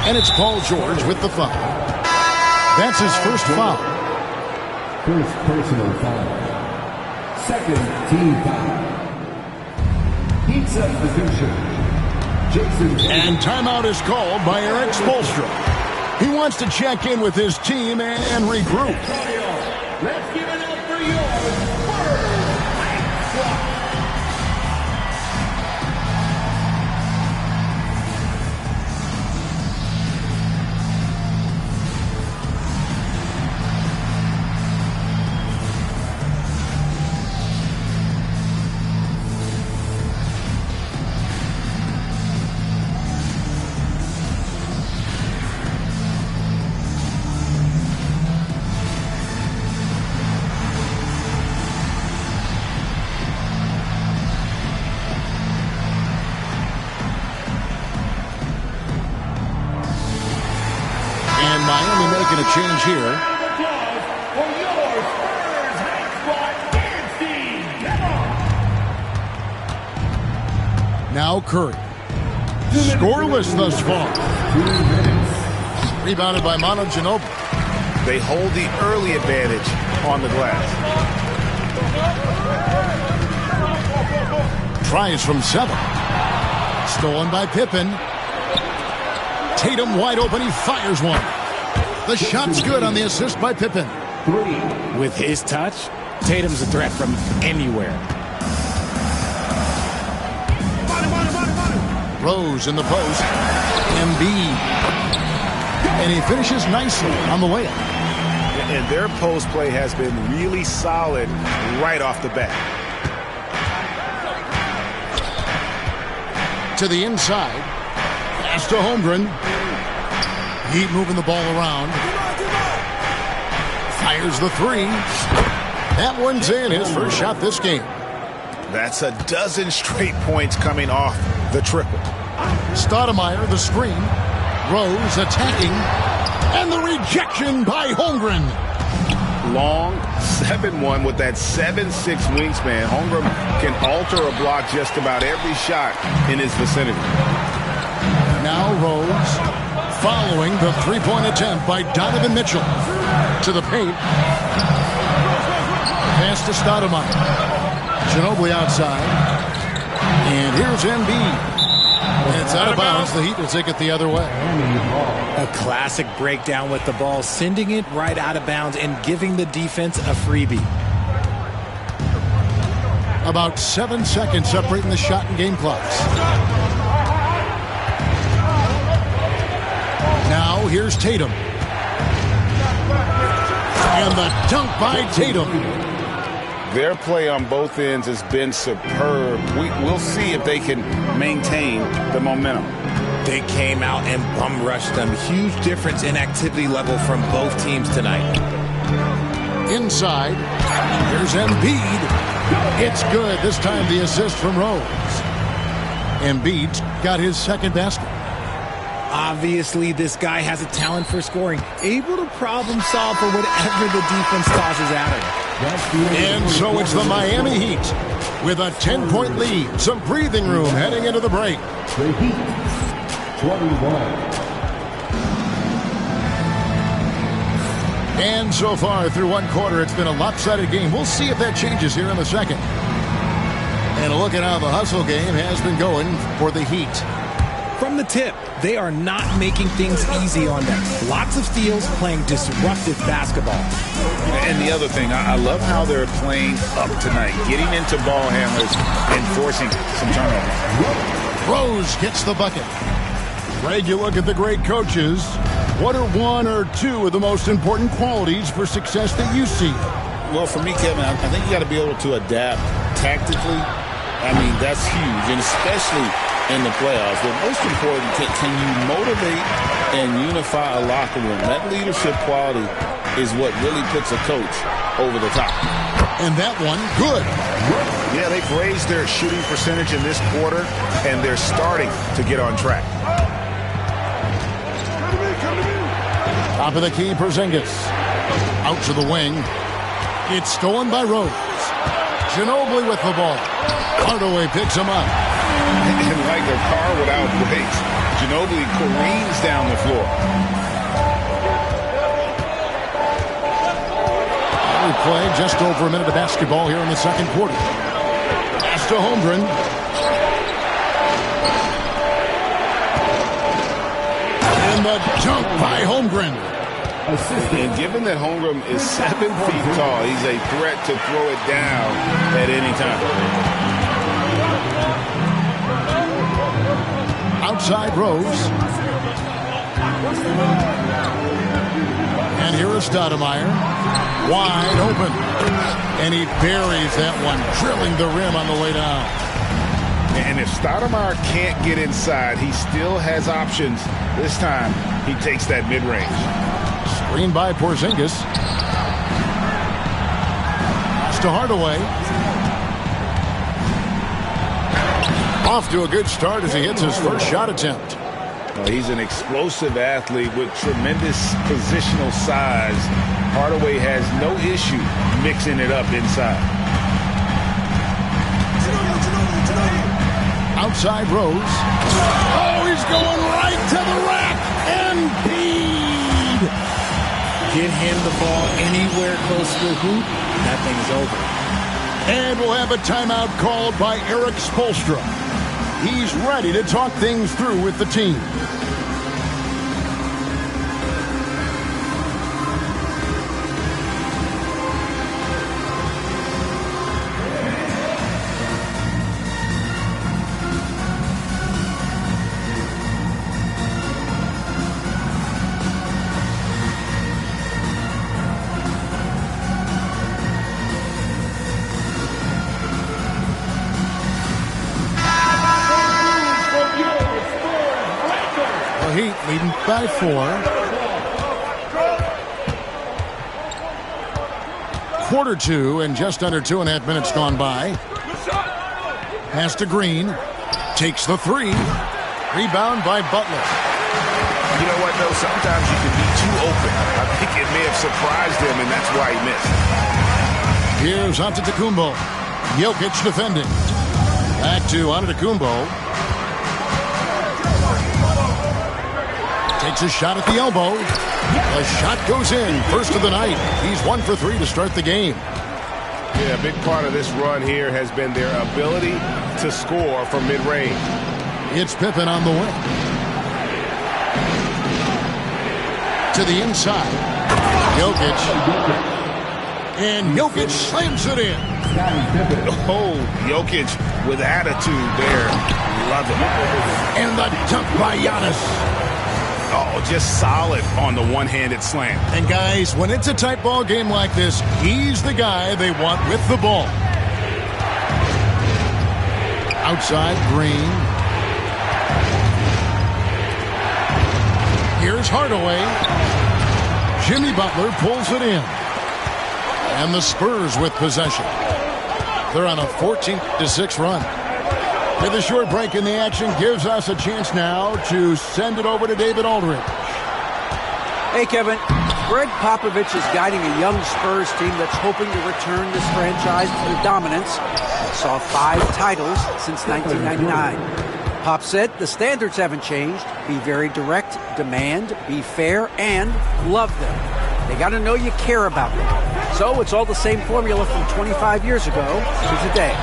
And it's Paul George with the foul. That's his first foul. First personal foul. Second team foul. Heat substitution. Jason. And timeout is called by Eric Spoelstra. He wants to check in with his team and regroup. Let's give it up for yours. A change here. Now Curry. Scoreless thus far. 2 minutes. Rebounded by Manu Ginobili. They hold the early advantage on the glass. Tries from 7. Stolen by Pippen. Tatum wide open. He fires one. The shot's good on the assist by Pippen. 3. With his touch, Tatum's a threat from anywhere. Rose in the post. Embiid. And he finishes nicely on the layup. And their post play has been really solid right off the bat. To the inside. Pass to Holmgren. Heat moving the ball around. Fires the 3. That one's in. His first shot this game. That's a dozen straight points coming off the triple. Stoudemire, the screen. Rose attacking. And the rejection by Holmgren. Long 7-1 with that 7'6" wingspan. Holmgren can alter a block just about every shot in his vicinity. Now Rose. Following the 3-point attempt by Donovan Mitchell. To the paint. Pass to Stoudemire. Ginobili outside. And here's Embiid. And it's out of bounds. The Heat will take it the other way. A classic breakdown with the ball, sending it right out of bounds and giving the defense a freebie. About 7 seconds separating the shot and game clocks. Now here's Tatum. And the dunk by Tatum. Their play on both ends has been superb. We'll see if they can maintain the momentum. They came out and bum rushed them. Huge difference in activity level from both teams tonight. Inside. Here's Embiid. It's good. This time the assist from Rose. Embiid got his second basket. Obviously, this guy has a talent for scoring, able to problem solve for whatever the defense tosses at him. And so it's the Miami Heat with a 10-point lead. Some breathing room heading into the break. The Heat, 21. And so far through one quarter, it's been a lopsided game. We'll see if that changes here in the second. And a look at how the hustle game has been going for the Heat. From the tip, they are not making things easy on them. Lots of steals, playing disruptive basketball. And the other thing, I love how they're playing up tonight, getting into ball handlers and forcing some turnovers. Rose gets the bucket. Greg, you look at the great coaches. What are one or two of the most important qualities for success that you see? Well, for me, Kevin, I think you got to be able to adapt tactically. I mean, that's huge, and especially in the playoffs. But most important, can you motivate and unify a locker room? That leadership quality is what really puts a coach over the top. And that one, good. Yeah, they've raised their shooting percentage in this quarter, and they're starting to get on track. Top of the key, Porzingis. Out to the wing. It's stolen by Rose. Ginobili with the ball. Hardaway picks him up. And like a car without brakes, Ginobili careens down the floor. We play just over a minute of basketball here in the second quarter. Pass to Holmgren. And the dunk by Holmgren. And given that Holmgren is 7 feet tall, he's a threat to throw it down at any time. Outside Rose. And here is Stoudemire. Wide open. And he buries that one, drilling the rim on the way down. And if Stoudemire can't get inside, he still has options. This time, he takes that mid-range. Screen by Porzingis. Pass to Hardaway. Off to a good start as he hits his first shot attempt. Well, he's an explosive athlete with tremendous positional size. Hardaway has no issue mixing it up inside. Outside Rose. Oh, he's going right to the rack. Embiid. Give him the ball anywhere close to the hoop, that thing is over. And we'll have a timeout called by Eric Spoelstra. He's ready to talk things through with the team. Heat leading by 4. Quarter 2 and just under 2.5 minutes gone by. Pass to Green. Takes the 3. Rebound by Butler. You know what, though? Sometimes you can be too open. I think it may have surprised him, and that's why he missed. Here's Antetokounmpo. Jokic defending. Back to Antetokounmpo. Takes a shot at the elbow. The shot goes in. First of the night. He's 1 for 3 to start the game. Yeah, a big part of this run here has been their ability to score from mid-range. It's Pippen on the way. To the inside. Jokic. And Jokic slams it in. Oh, Jokic with attitude there. Love it. And the dunk by Giannis. Oh, just solid on the one-handed slam. And guys, when it's a tight ball game like this, he's the guy they want with the ball. Outside, Green. Here's Hardaway. Jimmy Butler pulls it in. And the Spurs with possession. They're on a 14-6 run. With a short break in the action gives us a chance now to send it over to David Aldridge. Hey, Kevin. Greg Popovich is guiding a young Spurs team that's hoping to return this franchise to the dominance that saw 5 titles since 1999. Pop said the standards haven't changed. Be very direct, demand, be fair, and love them. They got to know you care about them. So it's all the same formula from 25 years ago to today.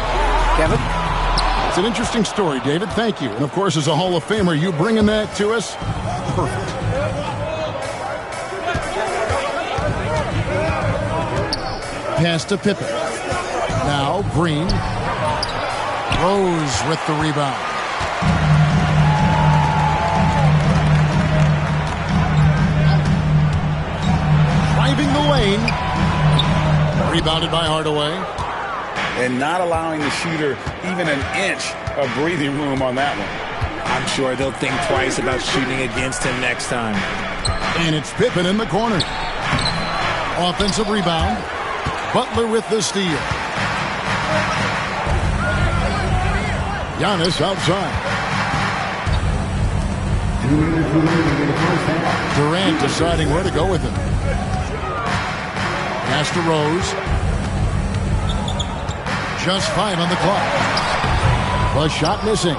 Kevin? It's an interesting story, David. Thank you. And, of course, as a Hall of Famer, you bringing that to us? Perfect. Pass to Pippen. Now Green. Rose with the rebound. Driving the lane. Rebounded by Hardaway. And not allowing the shooter even an inch of breathing room on that one. I'm sure they'll think twice about shooting against him next time. And it's Pippen in the corner. Offensive rebound. Butler with the steal. Giannis outside. Durant deciding where to go with him. Pass to Rose. Just 5 on the clock. The shot missing.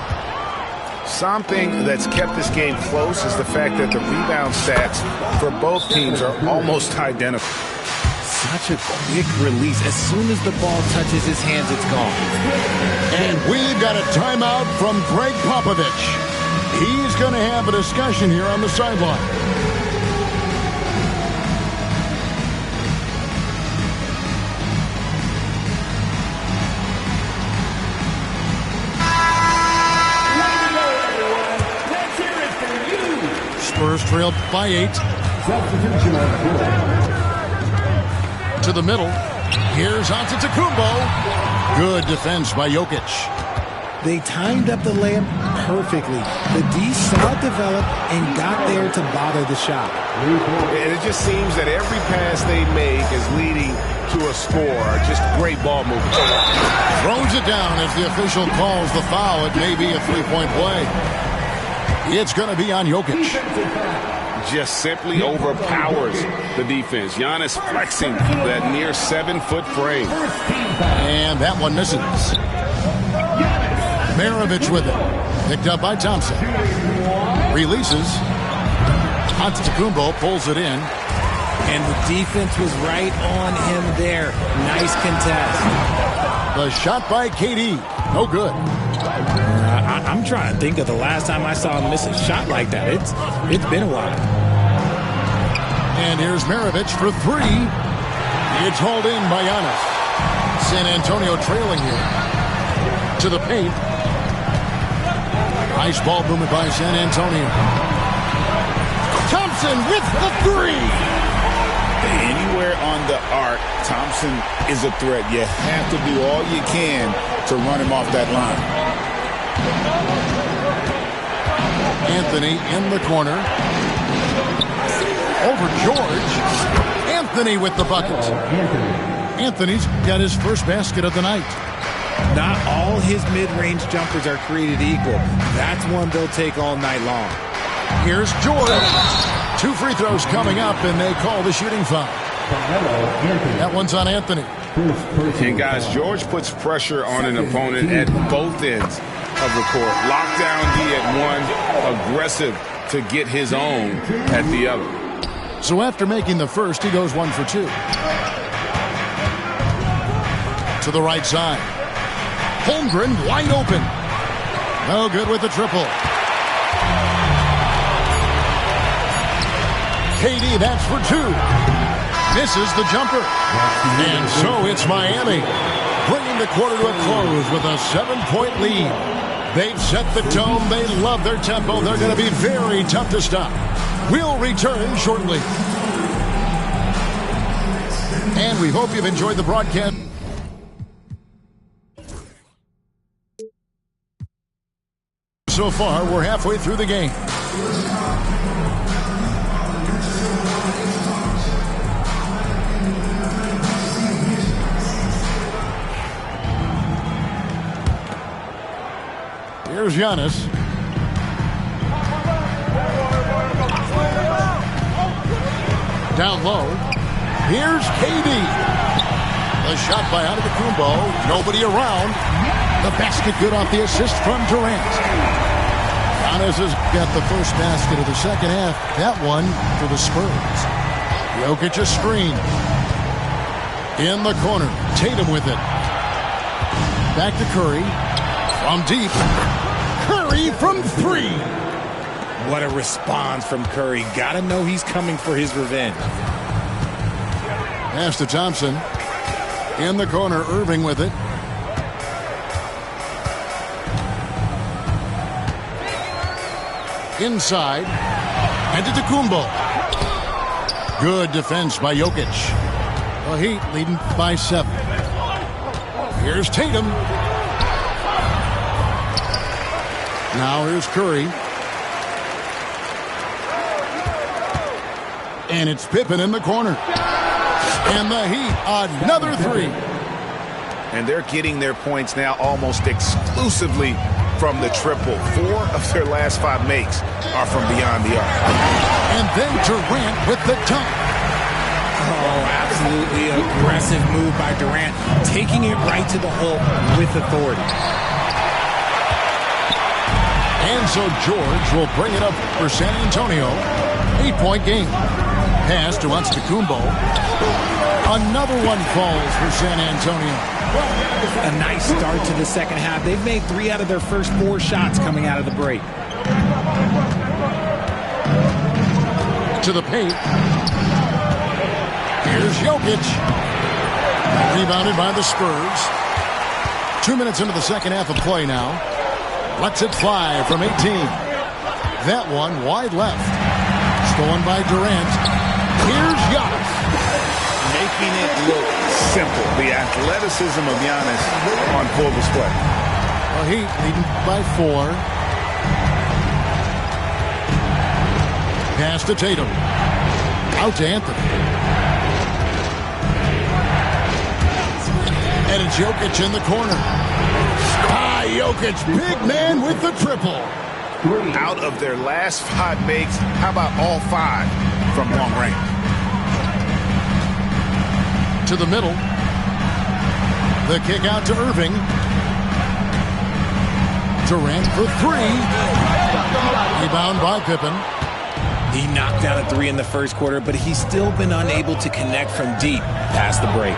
Something that's kept this game close is the fact that the rebound stats for both teams are almost identical. Such a quick release. As soon as the ball touches his hands, it's gone. And we've got a timeout from Greg Popovich. He's going to have a discussion here on the sideline. Spurs trailed by 8. To the middle. Here's Antetokounmpo. Good defense by Jokic. They timed up the layup perfectly. The D saw it develop and got there to bother the shot. And it just seems that every pass they make is leading to a score. Just great ball movement. Throws it down as the official calls the foul. It may be a 3-point play. It's going to be on Jokic. Just simply overpowers the defense. Giannis flexing that near 7-foot frame. And that one misses. Maravich with it. Picked up by Thompson. Releases. Antetokounmpo pulls it in. And the defense was right on him there. Nice contest. The shot by KD. No good. I'm trying to think of the last time I saw him miss a shot like that. It's been a while. And here's Maravich for 3. It's hauled in by Giannis. San Antonio trailing here. To the paint. Nice ball movement by San Antonio. Thompson with the 3. Anywhere on the arc, Thompson is a threat. You have to do all you can to run him off that line. Anthony in the corner. Over George. Anthony with the bucket. Anthony's got his first basket of the night. Not all his mid-range jumpers are created equal. That's one they'll take all night long. Here's George. 2 free throws coming up, and they call the shooting foul. That one's on Anthony. And guys, George puts pressure on an opponent at both ends of the court. Lockdown D at one, aggressive to get his own at the other. So after making the first, he goes 1 for 2. To the right side. Holmgren wide open. No good with the triple. KD, that's for 2. Misses the jumper. And so it's Miami, bringing the quarter to a close with a 7-point lead. They've set the tone. They love their tempo. They're going to be very tough to stop. We'll return shortly. And we hope you've enjoyed the broadcast. So far, we're halfway through the game. Here's Giannis. Down low. Here's KD. The shot by Antetokounmpo. Nobody around. The basket good off the assist from Durant. Giannis has got the first basket of the second half. That one for the Spurs. Jokic a screen. In the corner. Tatum with it. Back to Curry. From deep. Curry from three. What a response from Curry. Gotta know he's coming for his revenge. Pass to Thompson. In the corner, Irving with it. Inside. Antetokounmpo. Good defense by Jokic. The Heat leading by 7. Here's Tatum. Now here's Curry. And it's Pippen in the corner. And the Heat, another three. And they're getting their points now almost exclusively from the triple. 4 of their last 5 makes are from beyond the arc. And then Durant with the dunk. Oh, absolutely aggressive move by Durant, taking it right to the hole with authority. And so George will bring it up for San Antonio. 8-point game. Pass to Antetokounmpo. Another one falls for San Antonio. A nice start to the second half. They've made 3 out of their first 4 shots coming out of the break. To the paint. Here's Jokic. Rebounded by the Spurs. 2 minutes into the second half of play now. Lets it fly from 18. That one wide left. Stolen by Durant. Here's Giannis. Making it look simple. The athleticism of Giannis on full display. The Heat leading by 4. Pass to Tatum. Out to Anthony. And it's Jokic in the corner. Jokic, big man with the triple. Out of their last 5 makes, how about all 5 from long range? To the middle. The kick out to Irving. Durant for 3. Rebound by Pippen. He knocked down a 3 in the first quarter, but he's still been unable to connect from deep past the break.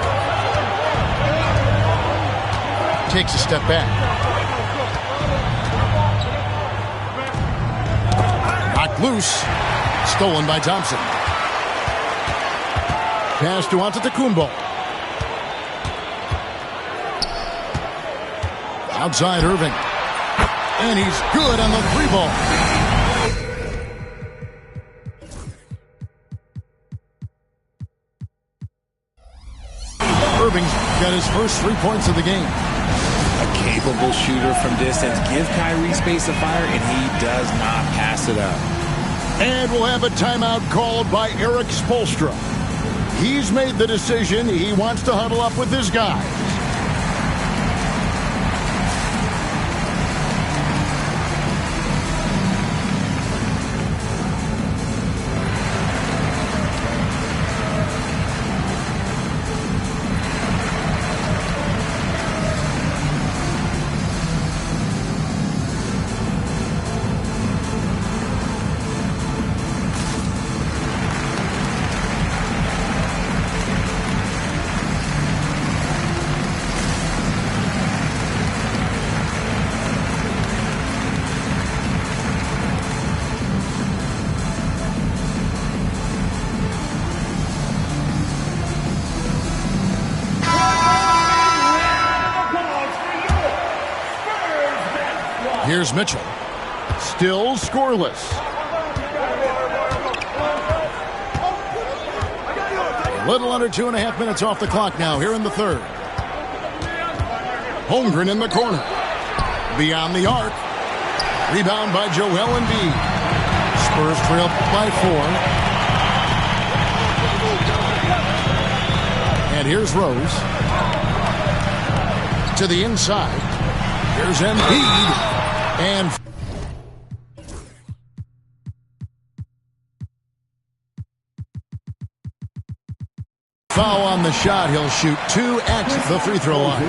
Takes a step back. Knocked loose. Stolen by Thompson. Pass to Antetokounmpo. Outside Irving. And he's good on the 3 ball. Irving's got his first 3 points of the game. A capable shooter from distance. Give Kyrie space of fire, and he does not pass it up. And we'll have a timeout called by Eric Spoelstra. He's made the decision. He wants to huddle up with his guys. Here's Mitchell. Still scoreless. A little under 2.5 minutes off the clock now here in the third. Holmgren in the corner. Beyond the arc. Rebound by Joel Embiid. Spurs trail by 4. And here's Rose. To the inside. Here's Embiid. And foul on the shot. He'll shoot 2 at the free throw line.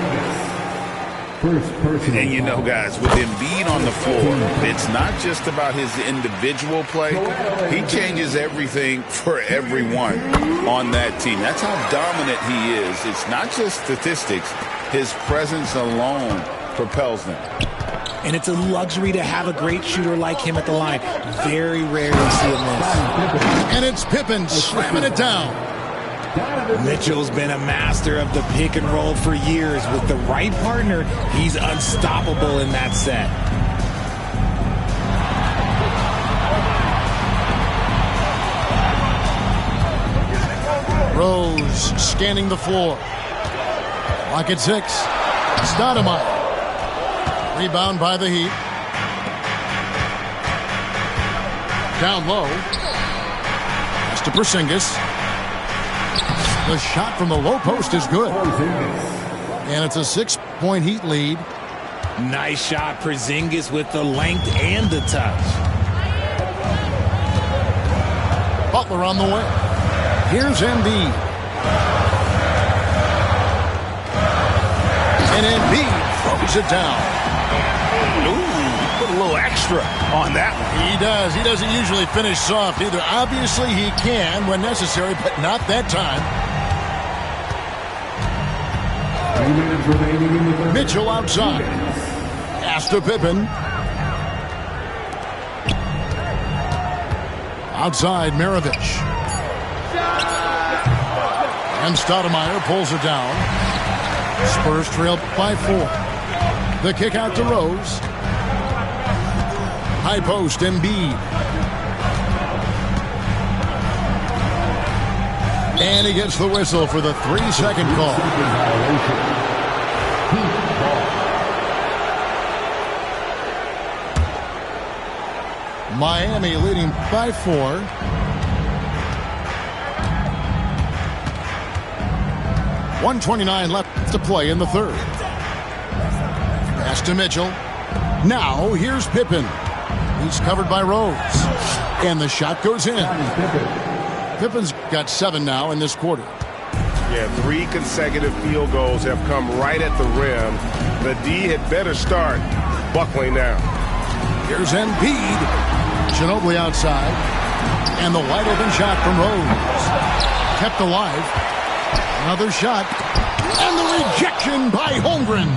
And you know, guys, with Embiid on the floor, it's not just about his individual play. He changes everything for everyone on that team. That's how dominant he is. It's not just statistics. His presence alone propels them. And it's a luxury to have a great shooter like him at the line. Very rarely see him miss. And it's Pippen slamming it down. Mitchell's been a master of the pick and roll for years. With the right partner, he's unstoppable in that set. Rose scanning the floor. Lock at 6. Stoudemire. Rebound by the Heat. Down low. Pass to Porzingis. The shot from the low post is good. And it's a 6-point Heat lead. Nice shot, Porzingis with the length and the touch. Butler on the way. Here's Embiid. And Embiid throws it down. Ooh, put a little extra on that one. He does. He doesn't usually finish soft either. Obviously, he can when necessary, but not that time. Mitchell outside. Pass to Pippen. Outside, Maravich. And Stoudemire pulls it down. Spurs trail by 4. The kick out to Rose. High post, Embiid. And he gets the whistle for the 3-second call. Miami leading by 4. .129 left to play in the third. Pass to Mitchell. Now here's Pippen. He's covered by Rose. And the shot goes in. Pippen's got 7 now in this quarter. Yeah, 3 consecutive field goals have come right at the rim. The D had better start buckling now. Here's Embiid. Ginobili outside. And the wide open shot from Rose. Kept alive. Another shot. And the rejection by Holmgren.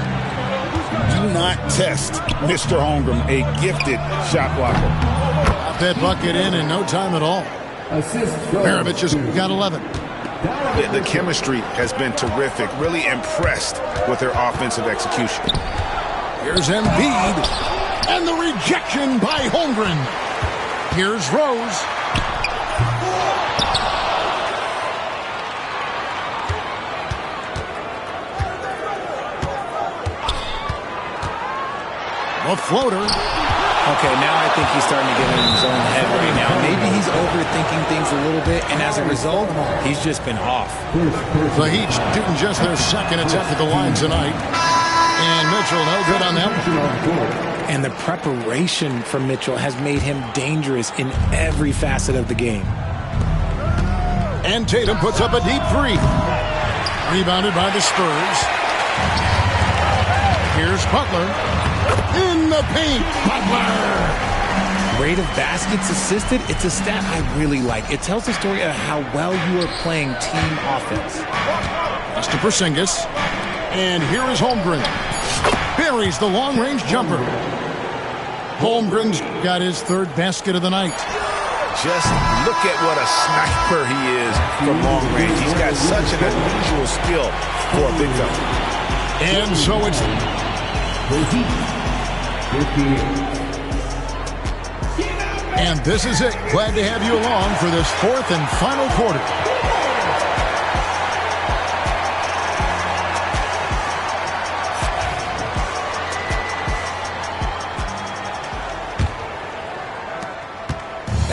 Do not test Mr. Holmgren, a gifted shot blocker. Got that bucket in no time at all. Maravich has got 11. The chemistry has been terrific. Really impressed with their offensive execution. Here's Embiid. And the rejection by Holmgren. Here's Rose. A floater. Okay, now I think he's starting to get in his own head right now. Maybe he's overthinking things a little bit, and as a result, he's just been off. The Heat shooting just their second attempt at the line tonight. And Mitchell, no good on that one. And the preparation from Mitchell has made him dangerous in every facet of the game. And Tatum puts up a deep 3. Rebounded by the Spurs. Here's Butler. In the paint, Butler! Rate of baskets assisted, it's a stat I really like. It tells the story of how well you are playing team offense. Pass to Porzingis. And here is Holmgren. Buries the long-range jumper. Holmgren's got his 3rd basket of the night. Just look at what a sniper he is from long range. He's got such an unusual skill for a big fella. And so it's... And this is it. Glad to have you along for this 4th and final quarter.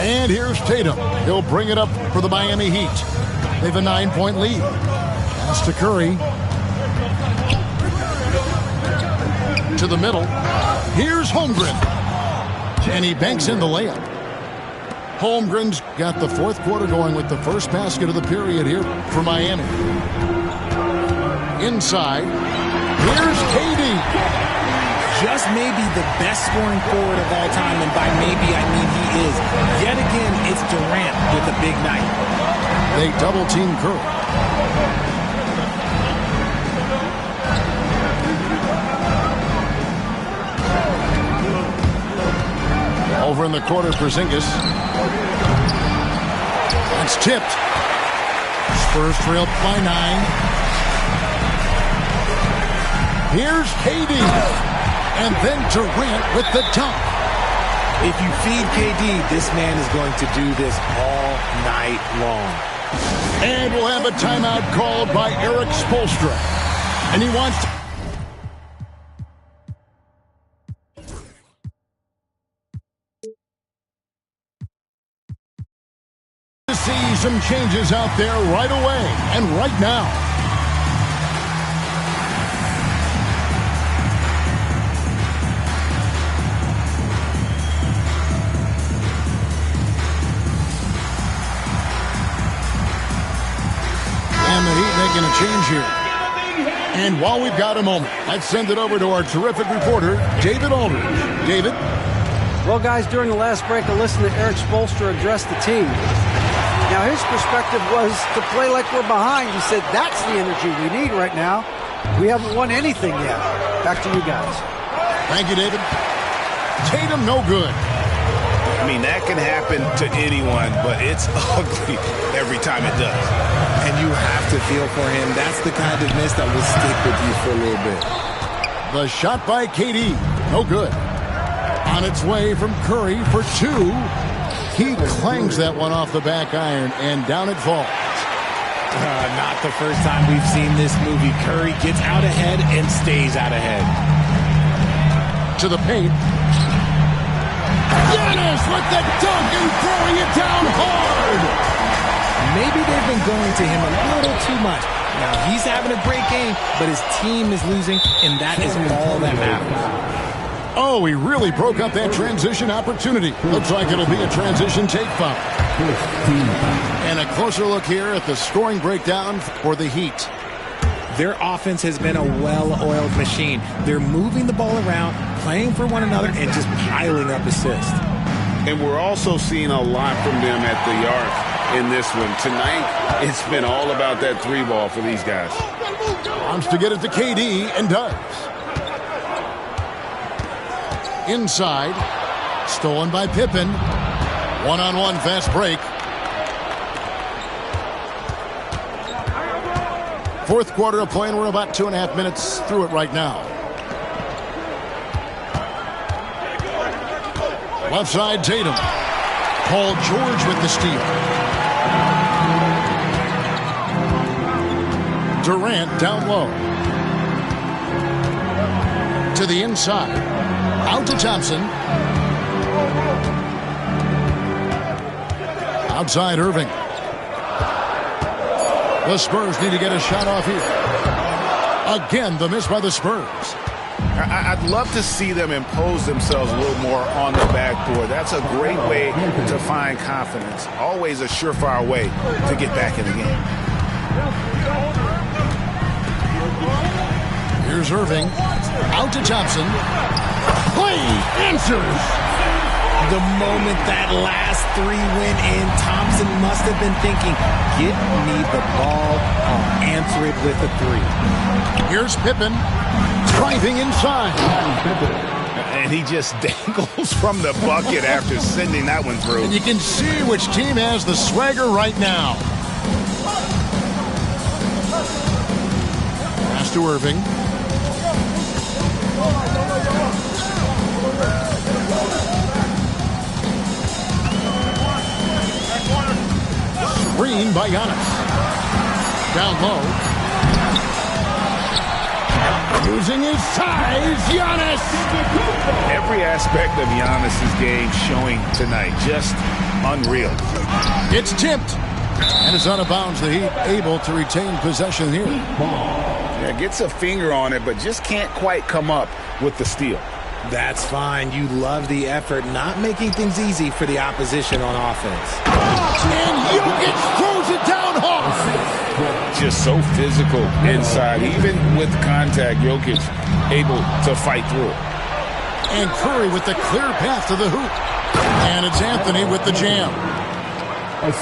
And here's Tatum. He'll bring it up for the Miami Heat. They have a 9-point lead. Pass to Curry. To the middle. Here's Holmgren. And he banks in the layup. Holmgren's got the fourth quarter going with the first basket of the period here for Miami. Inside, here's KD. Just maybe the best scoring forward of all time, and by maybe I mean he is. Yet again, it's Durant with a big night. They double-team Curry. Over in the corner, Porzingis. It's tipped. Spurs trailed by 9. Here's KD. And then Durant with the dunk. If you feed KD, this man is going to do this all night long. And we'll have a timeout called by Erik Spoelstra. And he wants to see some changes out there right away and right now. And the Heat making a change here. And while we've got a moment, let's send it over to our terrific reporter, David Aldridge. David? Well, guys, during the last break, I listened to Erik Spoelstra address the team. Now, his perspective was to play like we're behind. He said that's the energy we need right now. We haven't won anything yet. Back to you guys. Thank you, David. Tatum, no good. I mean, that can happen to anyone, but it's ugly every time it does. And you have to feel for him. That's the kind of miss that will stick with you for a little bit. The shot by KD, no good. On its way from Curry for 2. He clangs that one off the back iron, and down it falls. Not the first time we've seen this movie. Curry gets out ahead and stays out ahead. To the paint. Giannis with the dunk and throwing it down hard. Maybe they've been going to him a little too much. Now, he's having a great game, but his team is losing, and that is all that matters. Oh, he really broke up that transition opportunity. Looks like it'll be a transition take foul. And a closer look here at the scoring breakdown for the Heat. Their offense has been a well-oiled machine. They're moving the ball around, playing for one another, and just piling up assists. And we're also seeing a lot from them at the arc in this one. Tonight, it's been all about that 3-ball for these guys. Wants to get it to KD and does. Inside, stolen by Pippen. One-on-one fast break. Fourth quarter of play, and we're about 2.5 minutes through it right now. Left side, Tatum. Paul George with the steal. Durant down low. To the inside. Out to Thompson. Outside Irving. The Spurs need to get a shot off here. Again, the miss by the Spurs. I'd love to see them impose themselves a little more on the backboard. That's a great way to find confidence. Always a surefire way to get back in the game. Here's Irving. Out to Thompson. Play answers. The moment that last 3 went in, Thompson must have been thinking, get me the ball, I'll answer it with a 3. Here's Pippen, driving inside. And he just dangles from the bucket after sending that one through. And you can see which team has the swagger right now. Pass to Irving. Screen by Giannis. Down low. Using his size, Giannis! Every aspect of Giannis's game showing tonight. Just unreal. It's tipped. And it's out of bounds. The Heat able to retain possession here. Yeah, gets a finger on it, but just can't quite come up with the steal. That's fine. You love the effort, not making things easy for the opposition on offense. And Jokic throws it down hard. Just so physical inside. Even with contact, Jokic able to fight through it. And Curry with the clear path to the hoop. And it's Anthony with the jam.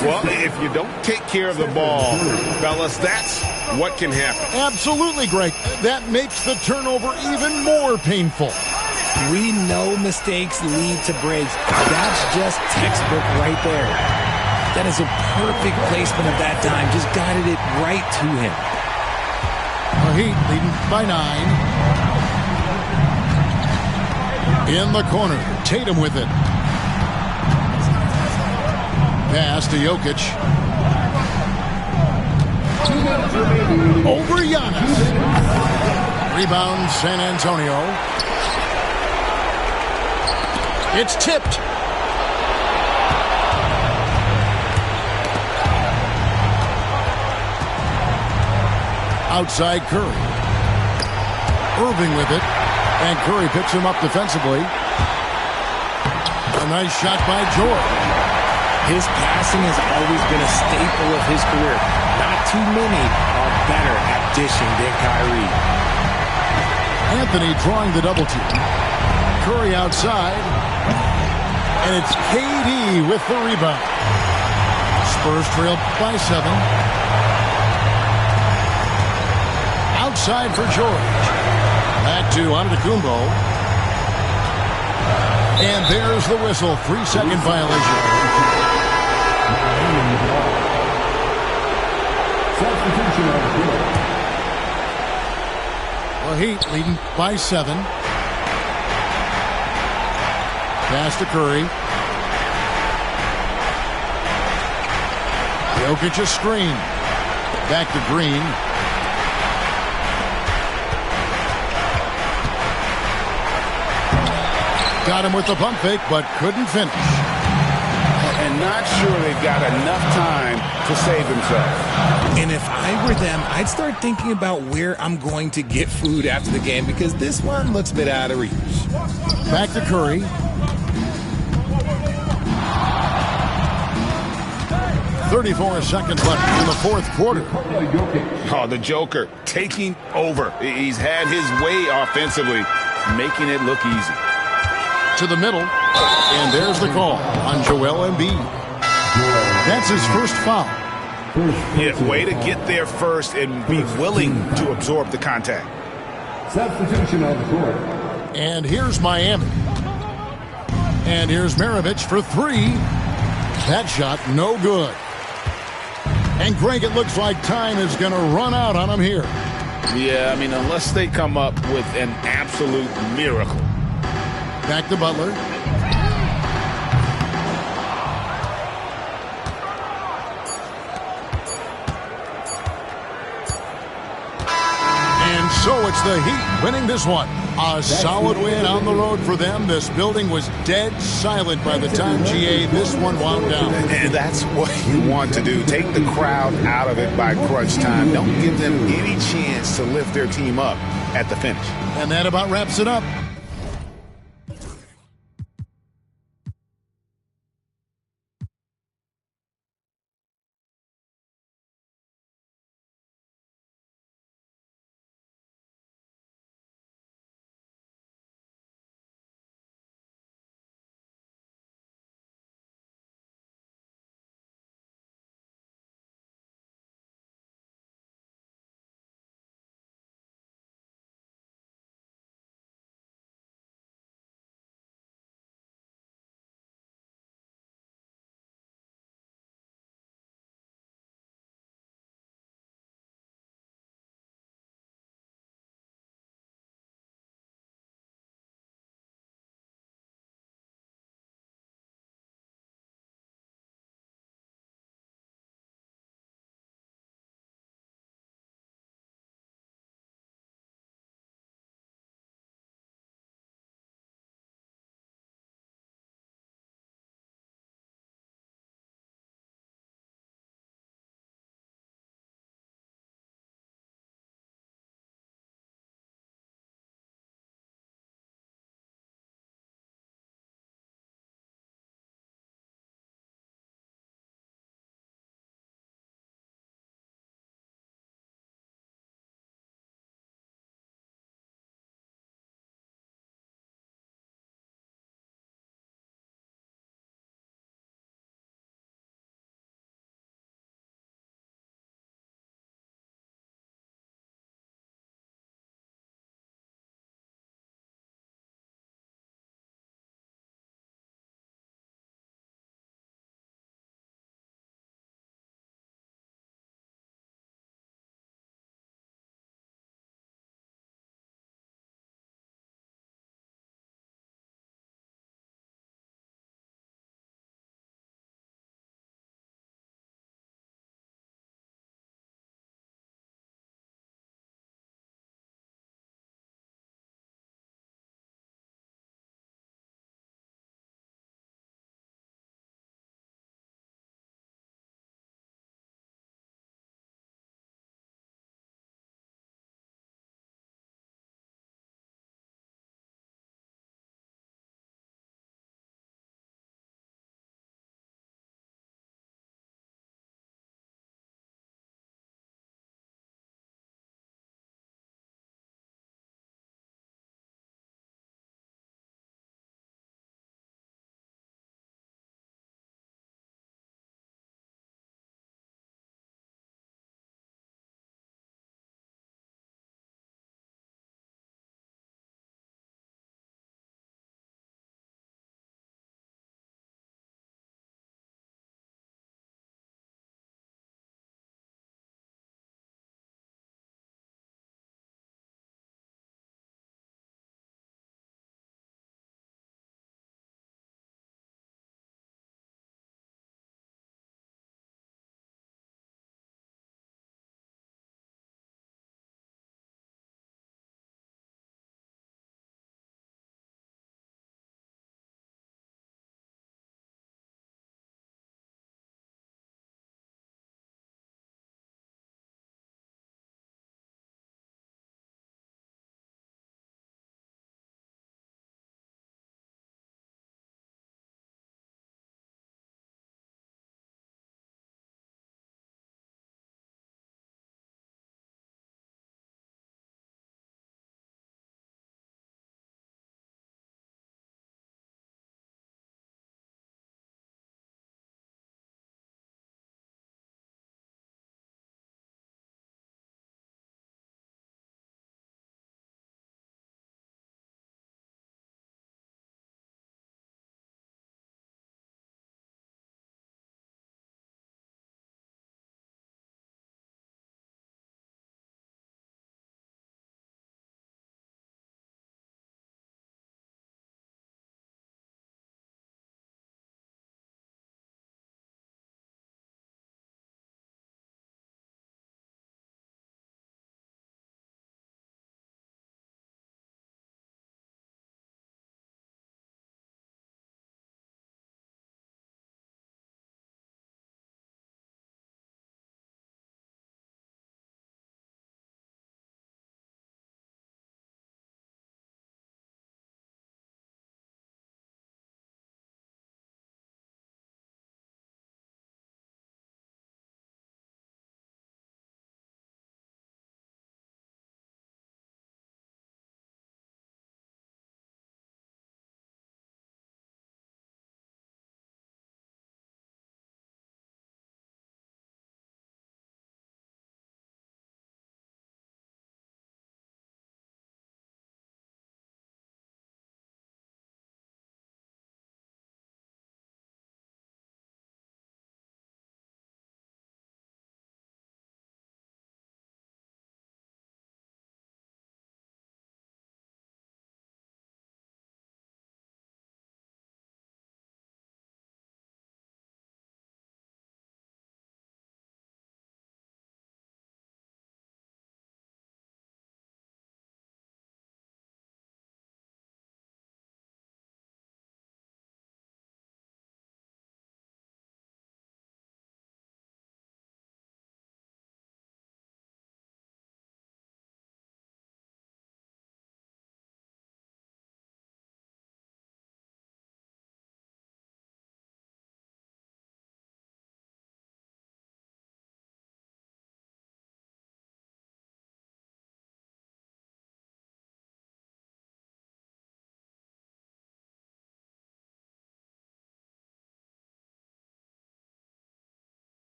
Well, if you don't take care of the ball, fellas, that's what can happen. Absolutely, Greg. That makes the turnover even more painful. We know mistakes lead to breaks. That's just textbook right there. That is a perfect placement of that dime. Just guided it right to him. The Heat leading by 9. In the corner, Tatum with it. Pass to Jokic. Over Giannis. Rebound San Antonio. It's tipped. Outside Curry. Irving with it. And Curry picks him up defensively. A nice shot by George. His passing has always been a staple of his career. Not too many are better at dishing than Kyrie. Anthony drawing the double team. Curry outside. And it's KD with the rebound. Spurs trail by 7. Outside for George. Back to Antetokounmpo. And there's the whistle. 3-second violation. The Heat leading by 7. Pass to Curry. Jokic a screen. Back to Green. Got him with the pump fake, but couldn't finish. And not sure they've got enough time to save themselves. And if I were them, I'd start thinking about where I'm going to get food after the game because this one looks a bit out of reach. Back to Curry. "34 seconds left in the fourth quarter." Oh, the Joker taking over. He's had his way offensively, making it look easy. To the middle, and there's the call on Joel Embiid. That's his first foul. Yeah, way to get there first and be willing to absorb the contact. Substitution on the court. And here's Miami. And here's Maravich for 3. That shot no good. And Greg, it looks like time is going to run out on him here. Yeah, I mean, unless they come up with an absolute miracle. Back to Butler. And so it's the Heat winning this one. A solid win on the road for them. This building was dead silent by the time, GA, this one wound down. And that's what you want to do. Take the crowd out of it by crunch time. Don't give them any chance to lift their team up at the finish. And that about wraps it up.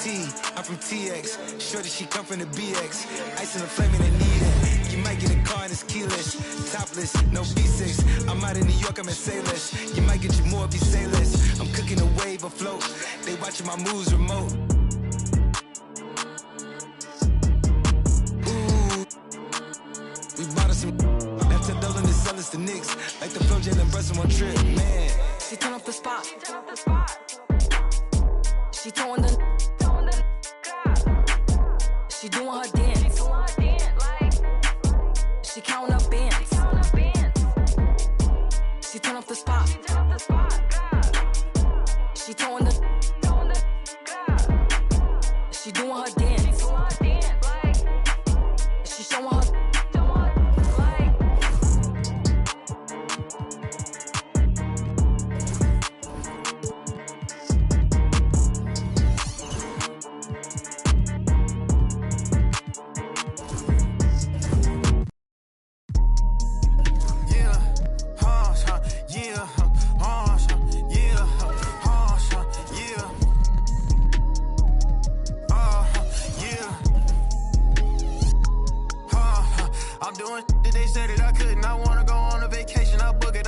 T, I'm from TX. Shorty, she come from the BX. Ice in the flame and I need it. You might get a car and it's keyless. Topless, no B6. I'm out in New York, I'm in Salish. You might get you more, be sailors. I'm cooking a wave afloat. They watching my moves remote. Ooh, we bought us some. Left her doubling the sellers to Knicks. Like the Flow J and Brussels on trip, man. She turn off the spot. She throwing the. She doing her dance. She counting up bands. She turn off the spot. She throwing the. She doing her dance. She showing her.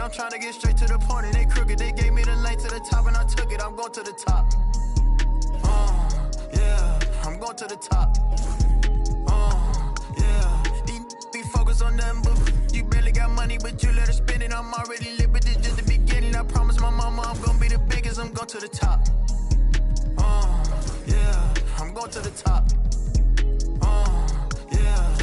I'm trying to get straight to the point and they crooked. They gave me the lane to the top and I took it. I'm going to the top. Yeah, I'm going to the top. Yeah, these be focused on nothing but you barely got money, but you let her spend it. I'm already lit, but this just the beginning. I promise my mama I'm gonna be the biggest. I'm going to the top. Yeah, I'm going to the top. Yeah,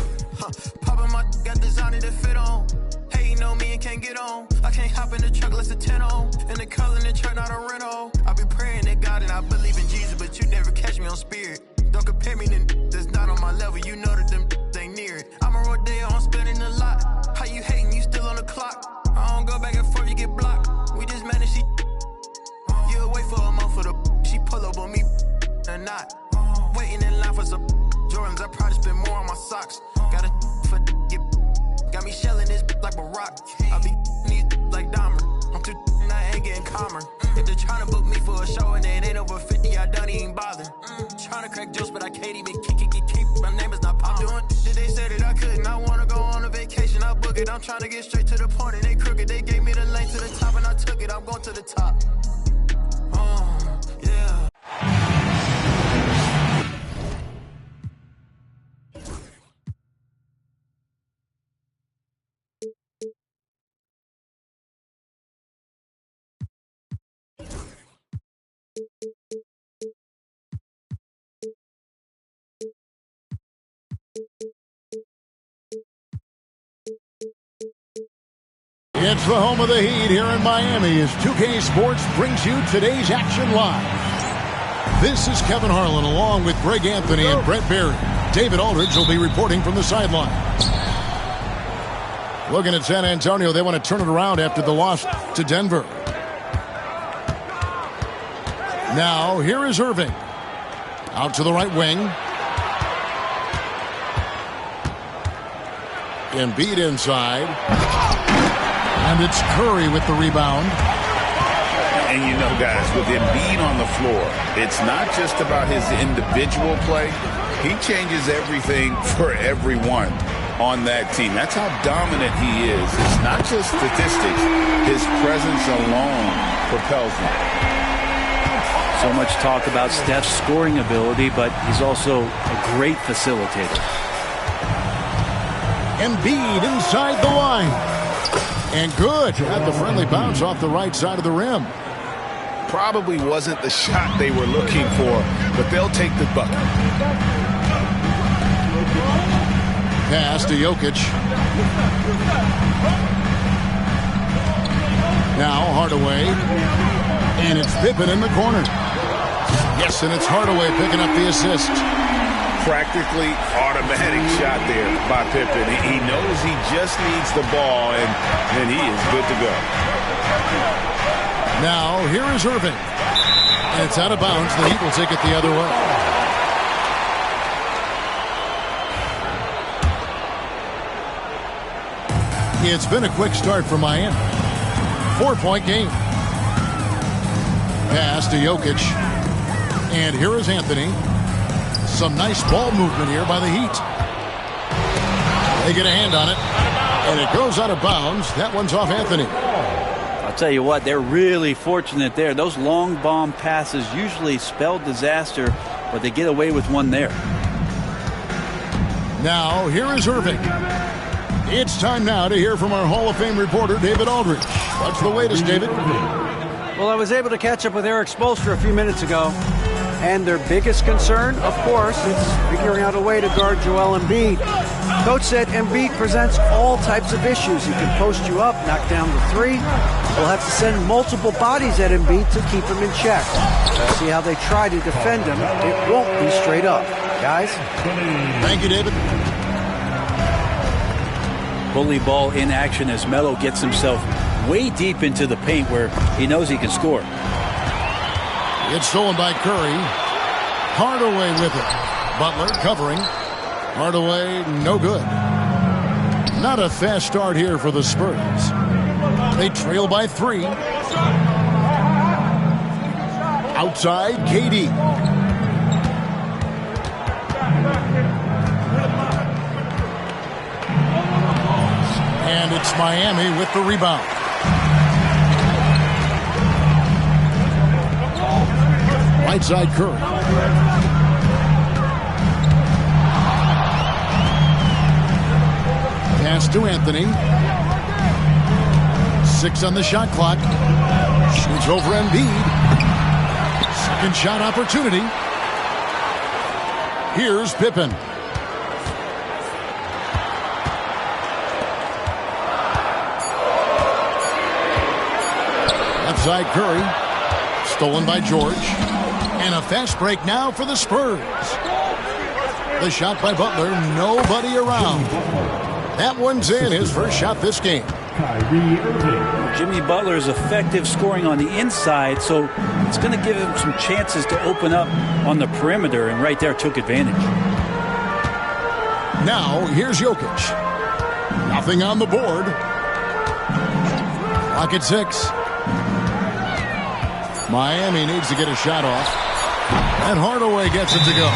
popping my got designer to fit on. Hating on me and can't get on. I can't hop in the truck less than 10 on. And the color in the truck not a rental. I be praying to God and I believe in Jesus, but you never catch me on spirit. Don't compare me to that's not on my level. You know that them ain't near it. I'm a rodeo, I'm spending a lot. How you hating? You still on the clock. I don't go back and forth, you get blocked. We just managed she. You wait for a month for the. She pull up on me or not. Waiting in line for some Jordans. I probably spend more on my socks. Got a for get. Got me shelling this like a rock. I be these like Dahmer. I'm too and I ain't getting calmer. If they're trying to book me for a show and it ain't over 50, I don't even bother. Trying to crack jokes, but I can't even keep. My name is not Palmer. I'm doing they said that I couldn't. I wanna go on a vacation. I book it. I'm trying to get straight to the point and they crooked. They gave me the lane to the top and I took it. I'm going to the top. Yeah. It's the home of the Heat here in Miami as 2K Sports brings you today's action live. This is Kevin Harlan along with Greg Anthony and Brett Barry. David Aldridge will be reporting from the sideline. Looking at San Antonio, they want to turn it around after the loss to Denver. Now, here is Irving. Out to the right wing. Embiid inside. And it's Curry with the rebound. And you know, guys, with Embiid on the floor, it's not just about his individual play. He changes everything for everyone on that team. That's how dominant he is. It's not just statistics. His presence alone propels him. So much talk about Steph's scoring ability, but he's also a great facilitator. Embiid inside the line. And good. Got the friendly bounce off the right side of the rim. Probably wasn't the shot they were looking for, but they'll take the bucket. Pass to Jokic. Now Hardaway. And it's Pippen in the corner. Yes, and it's Hardaway picking up the assist. Practically automatic shot there by Pippen. He knows he just needs the ball, and he is good to go. Now, here is Irving. And it's out of bounds. The Heat will take it the other way. It's been a quick start for Miami. 4-point game. Pass to Jokic. And here is Anthony. Some nice ball movement here by the Heat. They get a hand on it, and it goes out of bounds. That one's off Anthony. I'll tell you what, they're really fortunate there. Those long bomb passes usually spell disaster, but they get away with one there. Now, here is Irving. It's time now to hear from our Hall of Fame reporter, David Aldridge. What's the latest, David? Well, I was able to catch up with Eric Spoelstra a few minutes ago, and their biggest concern, of course, is figuring out a way to guard Joel Embiid. Coach said Embiid presents all types of issues. He can post you up, knock down the three. We'll have to send multiple bodies at Embiid to keep him in check. We'll see how they try to defend him. It won't be straight up. Guys? Thank you, David. Bully ball in action as Melo gets himself way deep into the paint where he knows he can score. It's stolen by Curry. Hardaway with it. Butler covering. Hardaway, no good. Not a fast start here for the Spurs. They trail by 3. Outside, KD. And it's Miami with the rebound. Right side, Curry. Pass to Anthony. 6 on the shot clock. Shoots over Embiid. Second shot opportunity. Here's Pippen. Left side, Curry. Stolen by George. And a fast break now for the Spurs. The shot by Butler. Nobody around. That one's in, his first shot this game. Jimmy Butler is effective scoring on the inside, so it's going to give him some chances to open up on the perimeter, and right there took advantage. Now, here's Jokic. Nothing on the board. Clock at 6. Miami needs to get a shot off. And Hardaway gets it to go.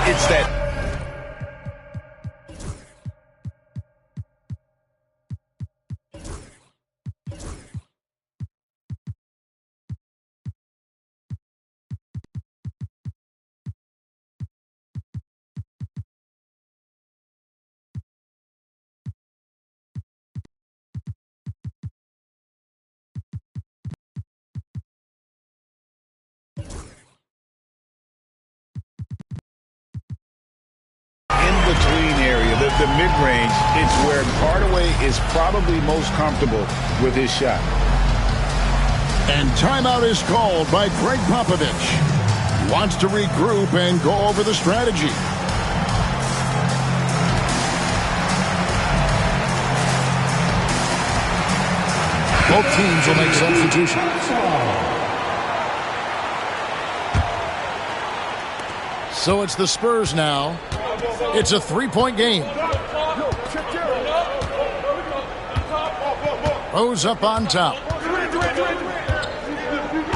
It's that. Between area, the mid-range, it's where Hardaway is probably most comfortable with his shot. And timeout is called by Greg Popovich. He wants to regroup and go over the strategy. Both teams will make substitutions. So it's the Spurs now. It's a 3-point game. Rose up on top.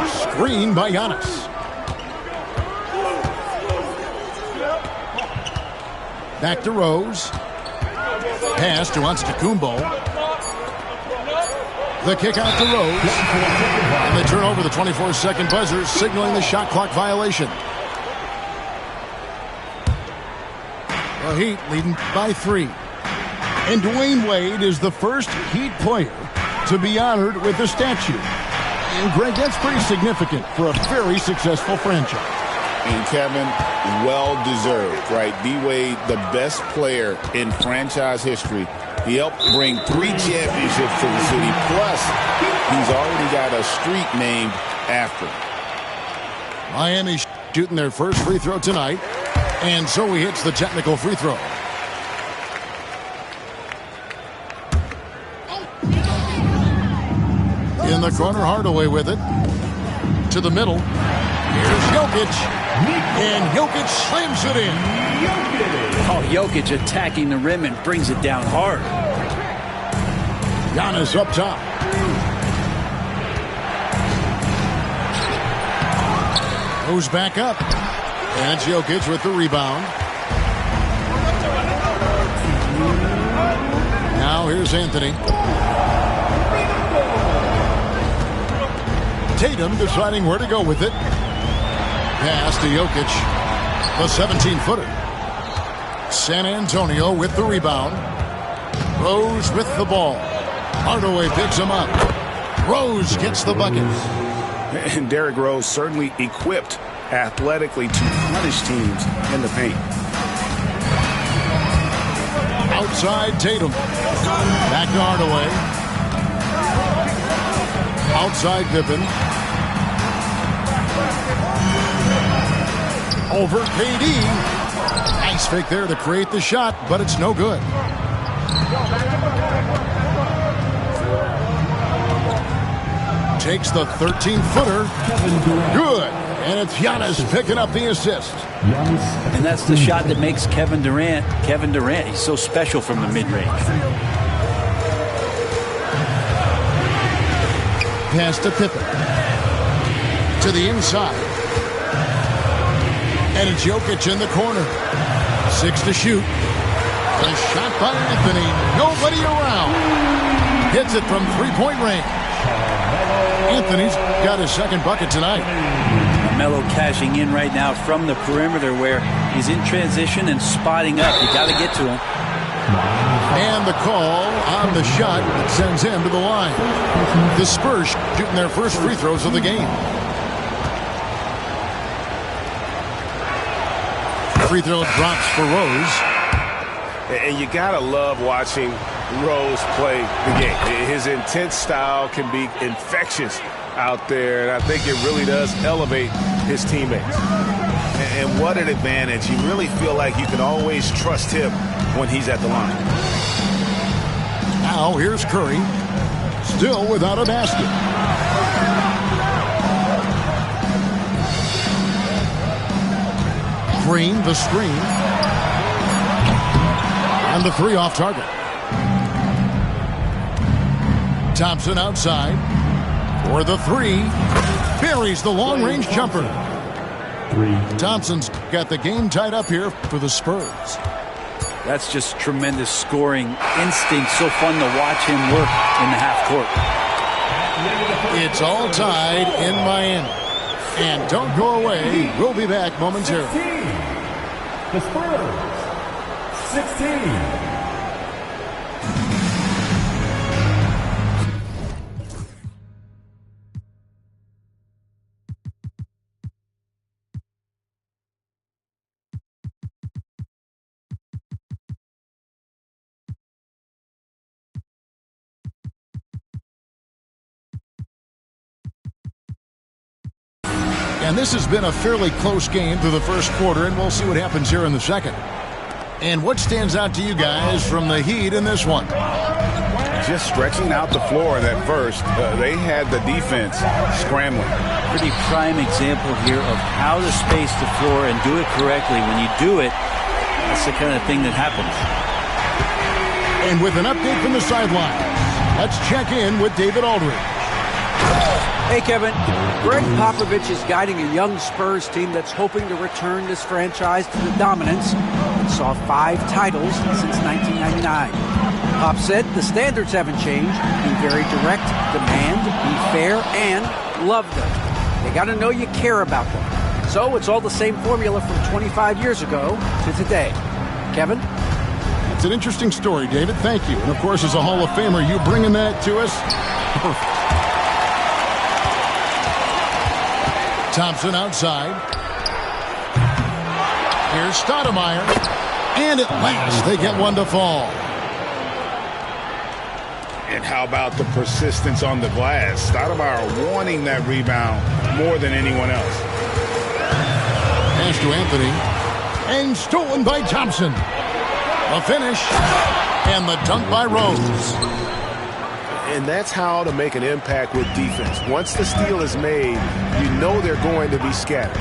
Screen by Giannis. Back to Rose. Pass to Antetokounmpo. The kick out to Rose. And they turn over the 24-second buzzer, signaling the shot clock violation. The Heat leading by 3. And Dwayne Wade is the first Heat player to be honored with a statue. And Greg, that's pretty significant for a very successful franchise. And Kevin, well-deserved, right? D-Wade, the best player in franchise history. He helped bring 3 championships to the city. Plus, he's already got a street named after him. Miami shooting their first free throw tonight. And so he hits the technical free throw. In the corner, Hardaway with it. To the middle. Here's Jokic. And Jokic slams it in. Oh, Jokic attacking the rim and brings it down hard. Giannis up top. Goes back up. And it's Jokic with the rebound. Now here's Anthony. Tatum deciding where to go with it. Pass to Jokic. The 17-footer. San Antonio with the rebound. Rose with the ball. Hardaway picks him up. Rose gets the bucket. And Derrick Rose certainly equipped athletically to punish teams in the paint. Outside Tatum. Back to Hardaway. Outside Pippen. Over KD. Nice fake there to create the shot, but it's no good. Takes the 13-footer. Good. And it's Giannis picking up the assist. And that's the shot that makes Kevin Durant. He's so special from the mid-range. Pass to Pippen. To the inside. And it's Jokic in the corner. 6 to shoot. A shot by Anthony. Nobody around. Hits it from three-point range. Anthony's got his second bucket tonight. Melo cashing in right now from the perimeter where he's in transition and spotting up. You got to get to him. And the call on the shot that sends him to the line. The Spurs shooting their first free throws of the game. Free throw drops for Rose. And you got to love watching Rose play the game. His intense style can be infectious out there, and I think it really does elevate his teammates. And what an advantage. You really feel like you can always trust him when he's at the line. Now here's Curry. Still without a basket. Green, the screen. And the three off target. Thompson outside. For the three. Buries the long-range jumper. Thompson's got the game tied up here for the Spurs. That's just tremendous scoring instinct. So fun to watch him work in the half court. It's all tied in Miami. And don't go away. We'll be back momentarily. The Spurs, 16. And this has been a fairly close game through the first quarter, and we'll see what happens here in the second. And what stands out to you guys from the Heat in this one? Just stretching out the floor that first. They had the defense scrambling. Pretty prime example here of how to space the floor and do it correctly. When you do it, that's the kind of thing that happens. And with an update from the sideline, let's check in with David Aldridge. Hey, Kevin. Greg Popovich is guiding a young Spurs team that's hoping to return this franchise to the dominance that saw 5 titles since 1999. Pop said the standards haven't changed. Be very direct, demand, be fair, and love them. They got to know you care about them. So it's all the same formula from 25 years ago to today. Kevin? It's an interesting story, David. Thank you. And, of course, as a Hall of Famer, you bringing that to us? Thompson outside. Here's Stoudemire. And at last, they get one to fall. And how about the persistence on the glass? Stoudemire wanting that rebound more than anyone else. Pass to Anthony. And stolen by Thompson. A finish. And the dunk by Rose. And that's how to make an impact with defense. Once the steal is made, you know they're going to be scattered.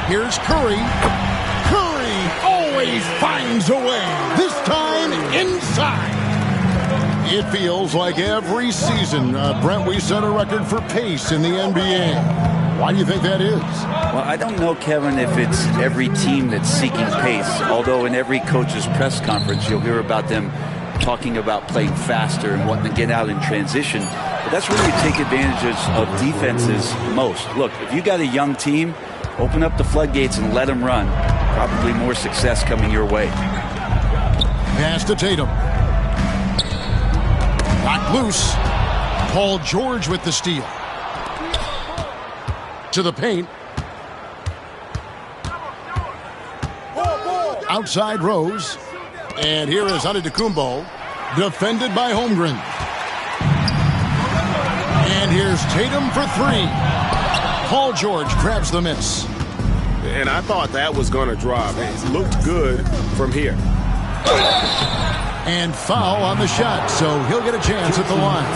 Here's Curry. Curry always finds a way. This time inside. It feels like every season, Brent, we set a record for pace in the NBA. Why do you think that is? Well, I don't know, Kevin, if it's every team that's seeking pace, although in every coach's press conference you'll hear about them talking about playing faster and wanting to get out in transition. But that's where you take advantage of defenses most. Look, if you got a young team, open up the floodgates and let them run. Probably more success coming your way. Pass to Tatum. Knocked loose. Paul George with the steal. To the paint. Outside Rose. And here is Antetokounmpo, defended by Holmgren. And here's Tatum for three. Paul George grabs the miss. And I thought that was going to drop. It looked good from here. And foul on the shot, so he'll get a chance at the line.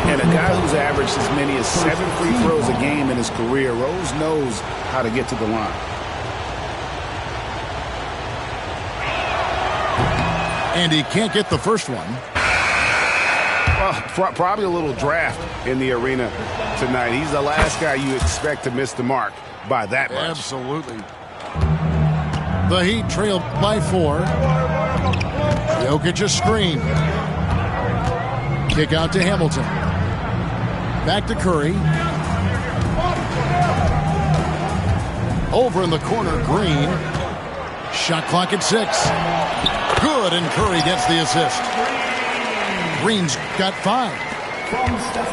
And a guy who's averaged as many as 7 free throws a game in his career, Rose knows how to get to the line. And he can't get the first one. Well, probably a little draft in the arena tonight. He's the last guy you expect to miss the mark by that much. Absolutely. The Heat trailed by 4. Jokic a screen. Kick out to Hamilton. Back to Curry. Over in the corner, Green. Shot clock at 6. Good, and Curry gets the assist. Green's got 5.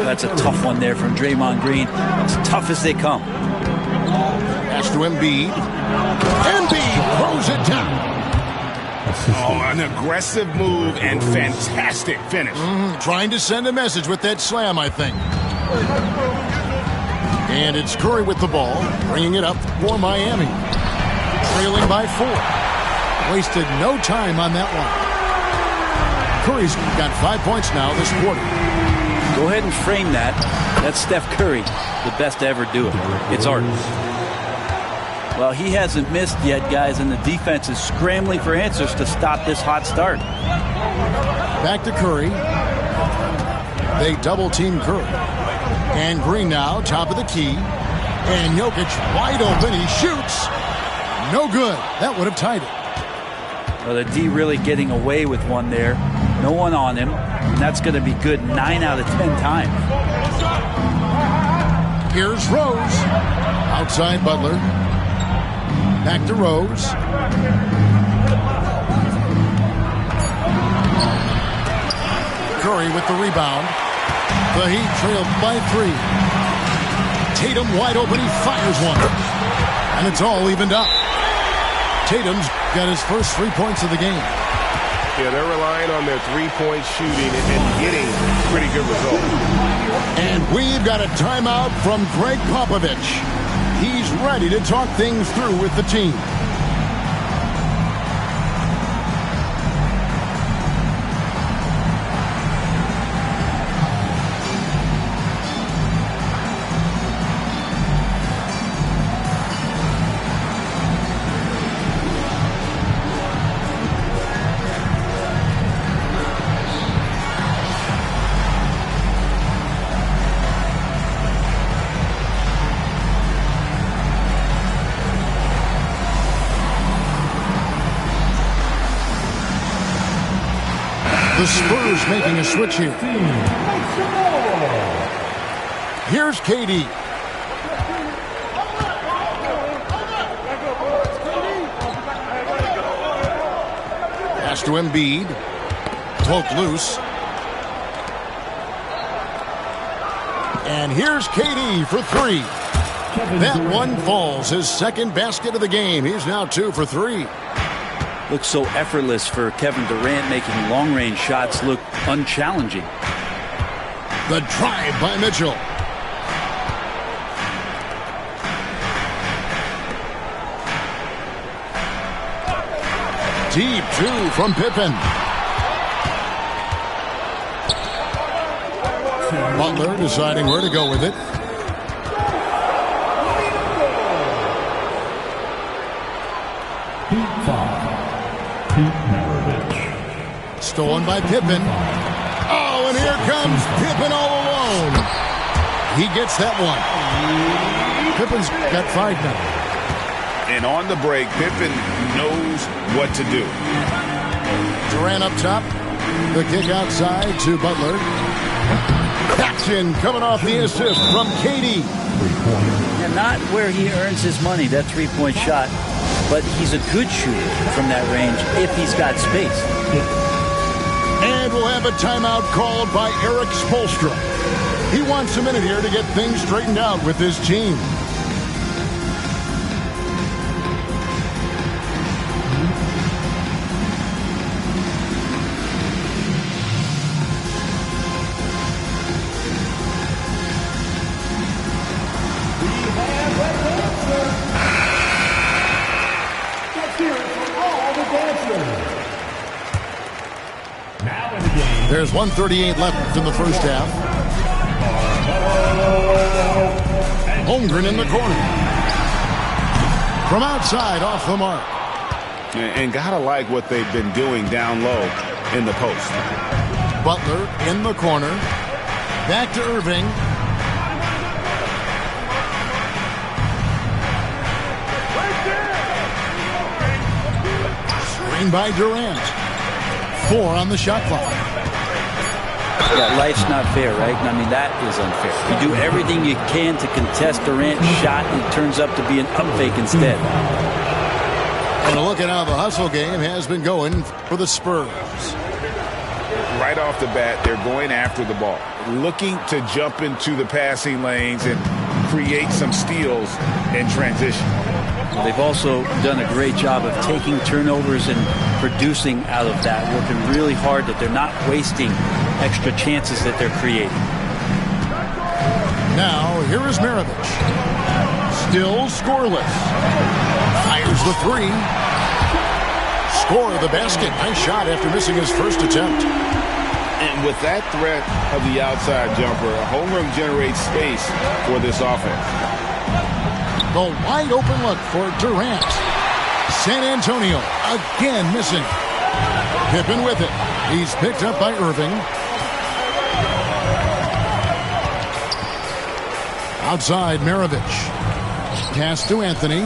That's a tough one there from Draymond Green. As tough as they come. Pass to Embiid. Embiid throws it down. Oh, an aggressive move and fantastic finish. Trying to send a message with that slam, I think. And it's Curry with the ball, bringing it up for Miami. Trailing by 4. Wasted no time on that one. Curry's got 5 points now this quarter. Go ahead and frame that. That's Steph Curry, the best to ever do it. It's art. Well, he hasn't missed yet, guys, and the defense is scrambling for answers to stop this hot start. Back to Curry. They double-team Curry. And Green now, top of the key. And Jokic wide open. He shoots. No good. That would have tied it. Well, the D really getting away with one there. No one on him. And that's going to be good 9 out of 10 times. Here's Rose. Outside Butler. Back to Rose. Curry with the rebound. The Heat trailed by 3. Tatum wide open. He fires one. And it's all evened up. Tatum's got his first 3 points of the game. Yeah, they're relying on their three-point shooting and getting pretty good results. And we've got a timeout from Greg Popovich. He's ready to talk things through with the team. The Spurs making a switch here. Here's KD. Pass to Embiid. Poked loose. And here's KD for 3. That one falls. His second basket of the game. He's now 2 for 3. Looks so effortless for Kevin Durant, making long-range shots look unchallenging. The drive by Mitchell. Deep 2 from Pippen. Butler deciding where to go with it. Stolen by Pippen. Oh, and here comes Pippen all alone. He gets that one. Pippen's got 5 now. And on the break, Pippen knows what to do. Durant up top. The kick outside to Butler. Action coming off the assist from KD. Yeah, not where he earns his money, that three-point shot. But he's a good shooter from that range if he's got space. And we'll have a timeout called by Eric Spoelstra. He wants a minute here to get things straightened out with his team. There's 1:38 left in the first half. Holmgren in the corner. From outside, off the mark. And gotta like what they've been doing down low in the post. Butler in the corner. Back to Irving. Screen by Durant. 4 on the shot clock. Yeah, life's not fair, right? I mean, that is unfair. You do everything you can to contest Durant's shot, and it turns up to be an up fake instead. And a look at how the hustle game has been going for the Spurs. Right off the bat, they're going after the ball, looking to jump into the passing lanes and create some steals in transition. Well, they've also done a great job of taking turnovers and producing out of that, working really hard that they're not wasting extra chances that they're creating. Now, here is Maravich. Still scoreless. Fires the 3. Score the basket. Nice shot after missing his first attempt. And with that threat of the outside jumper, Holmgren generates space for this offense. The wide open look for Durant. San Antonio again missing. Pippen with it. He's picked up by Irving. Outside, Maravich. Pass to Anthony.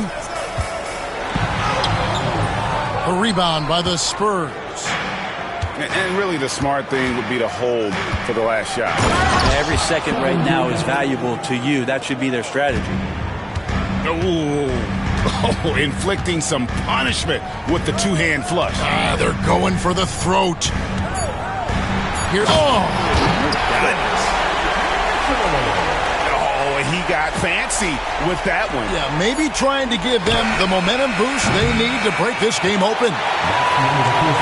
A rebound by the Spurs. And really the smart thing would be to hold for the last shot. Every second right now is valuable to you. That should be their strategy. Oh, inflicting some punishment with the two-hand flush. They're going for the throat. Here. Oh, goodness. Oh, and he got fancy with that one. Yeah, maybe trying to give them the momentum boost they need to break this game open.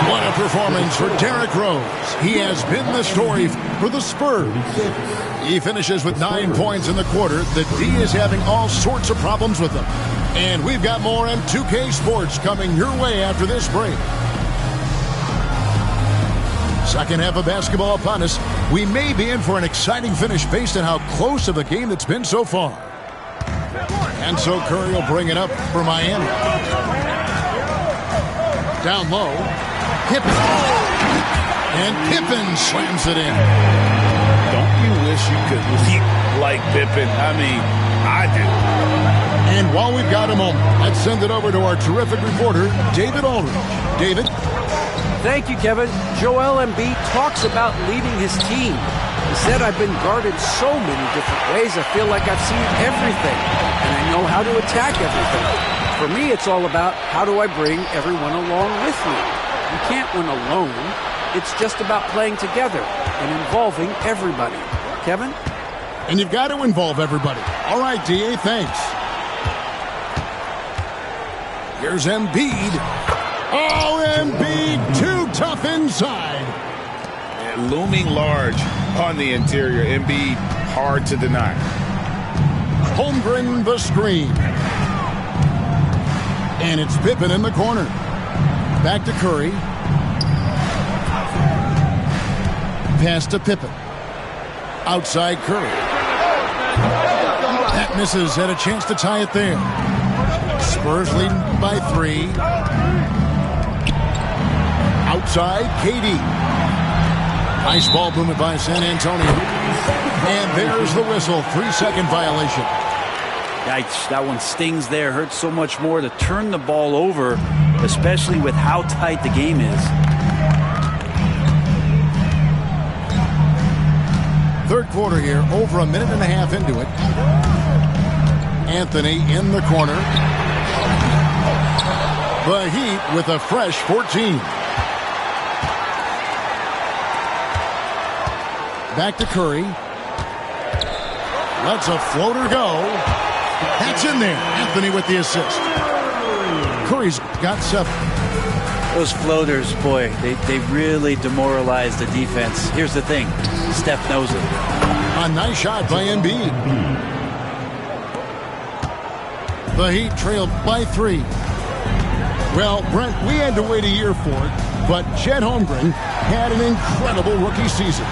What a performance for Derrick Rose. He has been the story for the Spurs. He finishes with 9 points in the quarter. The D is having all sorts of problems with them. And we've got more M2K Sports coming your way after this break. Second half of basketball upon us. We may be in for an exciting finish based on how close of a game that's been so far. And so Curry will bring it up for Miami. Down low. Pippen. And Pippen slams it in. Don't you wish you could leap like Pippen? I mean, I do. And while we've got a moment, let's send it over to our terrific reporter, David Aldridge. David? Thank you, Kevin. Joel Embiid talks about leading his team. He said, I've been guarded so many different ways, I feel like I've seen everything, and I know how to attack everything. For me, it's all about how do I bring everyone along with me. You can't win alone. It's just about playing together and involving everybody. Kevin? And you've got to involve everybody. All right, D.A., thanks. Here's Embiid. Oh, Embiid, too tough inside. And looming large on the interior. Embiid, hard to deny. Holmgren the screen. And it's Pippen in the corner. Back to Curry. Pass to Pippen. Outside Curry. That misses. Had a chance to tie it there. Spurs leading by 3. Outside, KD. Nice ball movement by San Antonio. And there's the whistle. 3-second violation. Yikes, that one stings there. Hurts so much more to turn the ball over, especially with how tight the game is. Third quarter here, over a minute and a half into it. Anthony in the corner. The Heat with a fresh 14. Back to Curry. Lets a floater go. That's in there. Anthony with the assist. Curry's got 7. Those floaters, boy, they really demoralize the defense. Here's the thing. Steph knows it. A nice shot by Embiid. The Heat trailed by 3. Well, Brent, we had to wait a year for it, but Chet Holmgren had an incredible rookie season.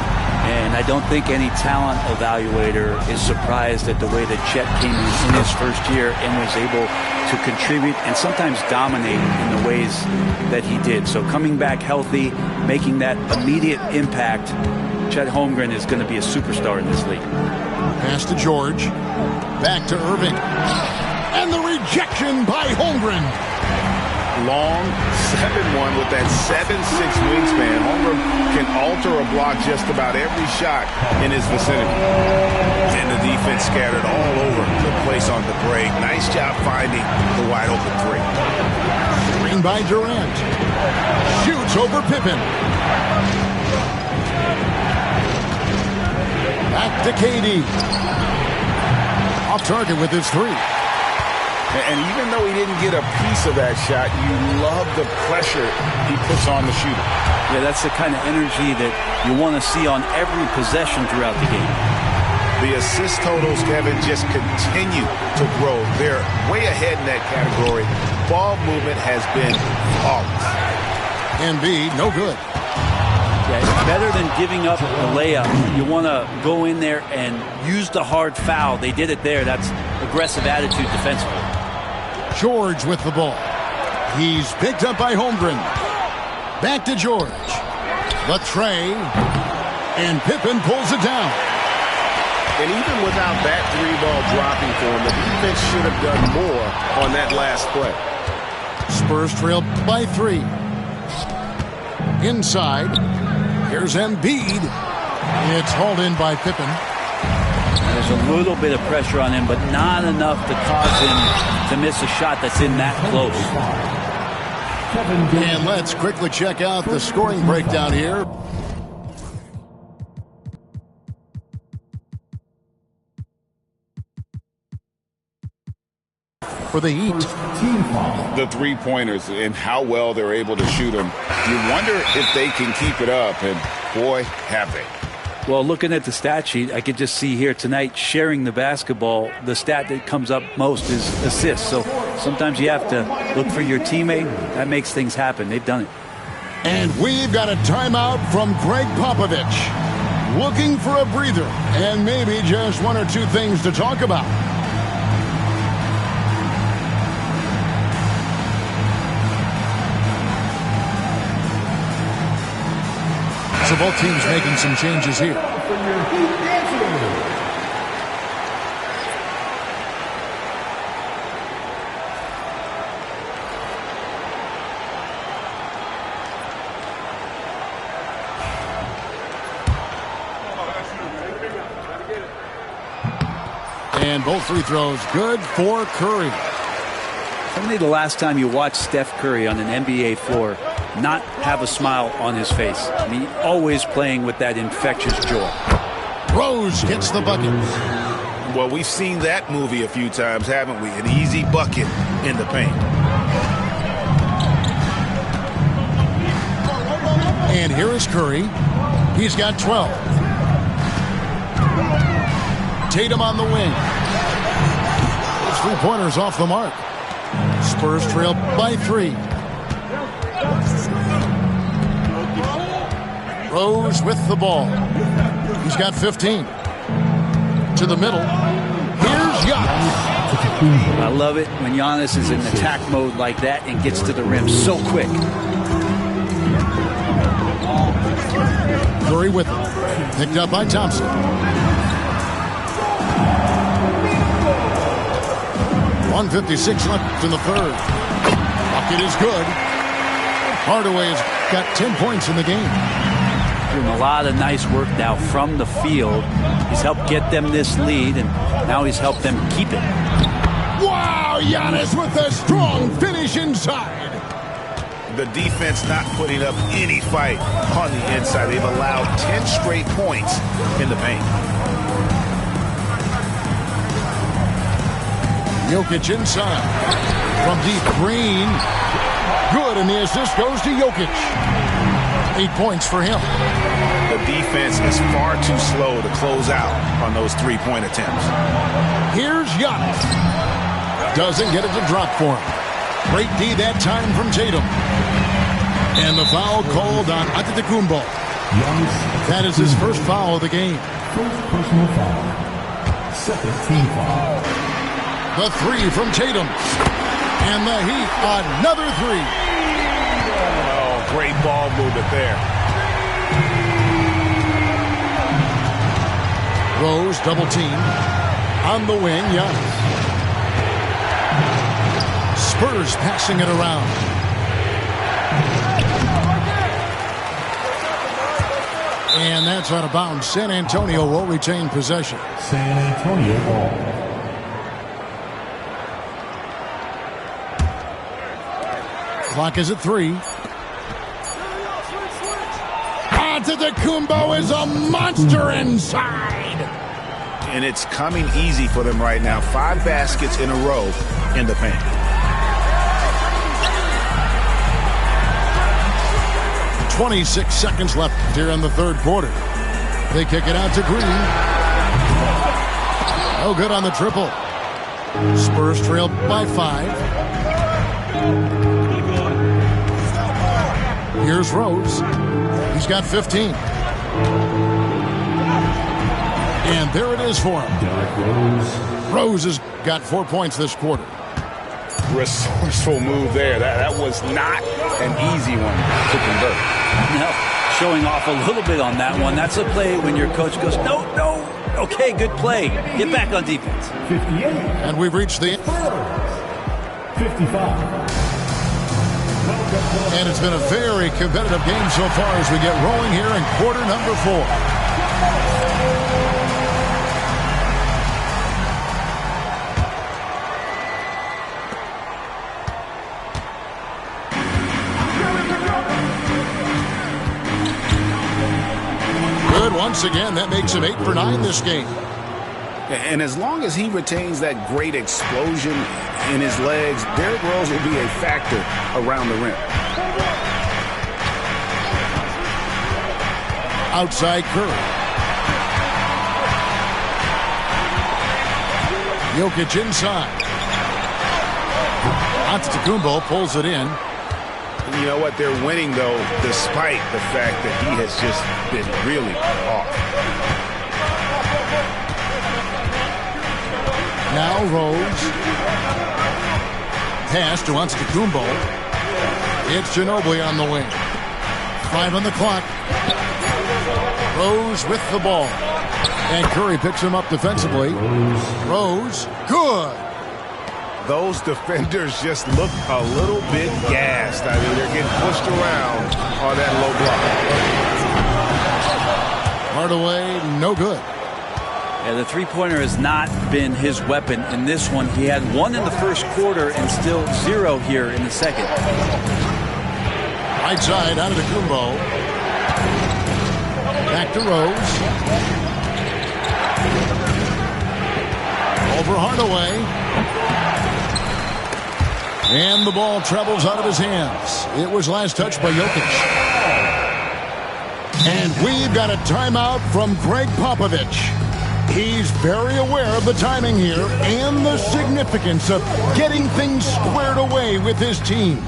And I don't think any talent evaluator is surprised at the way that Chet came in his first year and was able to contribute and sometimes dominate in the ways that he did. So coming back healthy, making that immediate impact, Chet Holmgren is going to be a superstar in this league. Pass to George. Back to Irving. And the rejection by Holmgren. Long 7-1 with that 7'6" wingspan. Holmgren can alter a block just about every shot in his vicinity. And the defense scattered all over the place on the break. Nice job finding the wide open 3. Screen by Durant. Shoots over Pippen. Back to KD. Off target with his 3. And even though he didn't get a piece of that shot, you love the pressure he puts on the shooter. Yeah, that's the kind of energy that you want to see on every possession throughout the game. The assist totals, Kevin, just continue to grow. They're way ahead in that category. Ball movement has been flawless. Embiid, no good. Yeah, it's better than giving up a layup. You want to go in there and use the hard foul. They did it there. That's aggressive attitude defensively. George with the ball. He's picked up by Holmgren. Back to George. Latrey. And Pippen pulls it down. And even without that 3-ball dropping for him, the defense should have done more on that last play. Spurs trail by 3. Inside. Here's Embiid. It's hauled in by Pippen. There's a little bit of pressure on him, but not enough to cause him to miss a shot that's in that close. And let's quickly check out the scoring breakdown here. For the Heat. The 3-pointers and how well they're able to shoot them. You wonder if they can keep it up, and boy, have they. Well, looking at the stat sheet, I could just see here tonight sharing the basketball. The stat that comes up most is assists. So sometimes you have to look for your teammate. That makes things happen. They've done it. And we've got a timeout from Greg Popovich. Looking for a breather and maybe just 1 or 2 things to talk about. So both teams making some changes here. And both free throws good for Curry. Tell me the last time you watched Steph Curry on an NBA floor not have a smile on his face. I mean, always playing with that infectious joy. Rose gets the bucket. Well, we've seen that movie a few times, haven't we? An easy bucket in the paint. And here is Curry. He's got 12. Tatum on the wing. Those 3-pointers off the mark. Spurs trail by 3. Rose with the ball. He's got 15. To the middle. Here's Giannis. I love it when Giannis is in attack mode like that and gets to the rim so quick. Curry with it. Picked up by Thompson. .156 left in the third. Bucket is good. Hardaway has got 10 points in the game. Doing a lot of nice work now from the field. He's helped get them this lead, and now he's helped them keep it. Wow, Giannis with a strong finish inside. The defense not putting up any fight on the inside. They've allowed 10 straight points in the paint. Jokic inside. From deep, Green. Good, and the assist goes to Jokic. 8 points for him. The defense is far too slow to close out on those three-point attempts. Here's Giannis. Doesn't get it to drop for him. Great D that time from Tatum. And the foul called on Antetokounmpo. That is his first foul of the game. First personal foul. Second team foul. The three from Tatum. And the Heat, another three. Oh, great ball movement there. Rose double team. On the wing, Giannis. Spurs passing it around. And that's out of bounds. San Antonio will retain possession. San Antonio ball. Clock is at 3. Antetokounmpo is a monster inside. And it's coming easy for them right now. 5 baskets in a row in the paint. .26 seconds left here in the third quarter. They kick it out to Green. No good on the triple. Spurs trail by 5. Here's Rose. He's got 15. And there it is for him. Rose has got 4 points this quarter. Resourceful move there. That was not an easy one to convert. No, showing off a little bit on that one. That's a play when your coach goes, no. Okay, good play. Get back on defense. 58. And we've reached the... 55. And it's been a very competitive game so far as we get rolling here in quarter number 4. Good once again. That makes him 8 for 9 this game. And as long as he retains that great explosion in his legs, Derrick Rose will be a factor around the rim. Outside Curry. Jokic inside. Antetokounmpo pulls it in. You know what? They're winning, though, despite the fact that he has just been really off. Now Rose. Pass to Antetokounmpo. It's Ginobili on the wing. 5 on the clock. Rose with the ball. And Curry picks him up defensively. Rose, good. Those defenders just look a little bit gassed. I mean, they're getting pushed around on that low block. Hardaway, no good. Yeah, the three-pointer has not been his weapon in this one. He had 1 in the first quarter and still 0 here in the second. Right side, Antetokounmpo. Back to Rose. Over Hardaway. And the ball travels out of his hands. It was last touched by Jokic. And we've got a timeout from Greg Popovich. He's very aware of the timing here and the significance of getting things squared away with his team.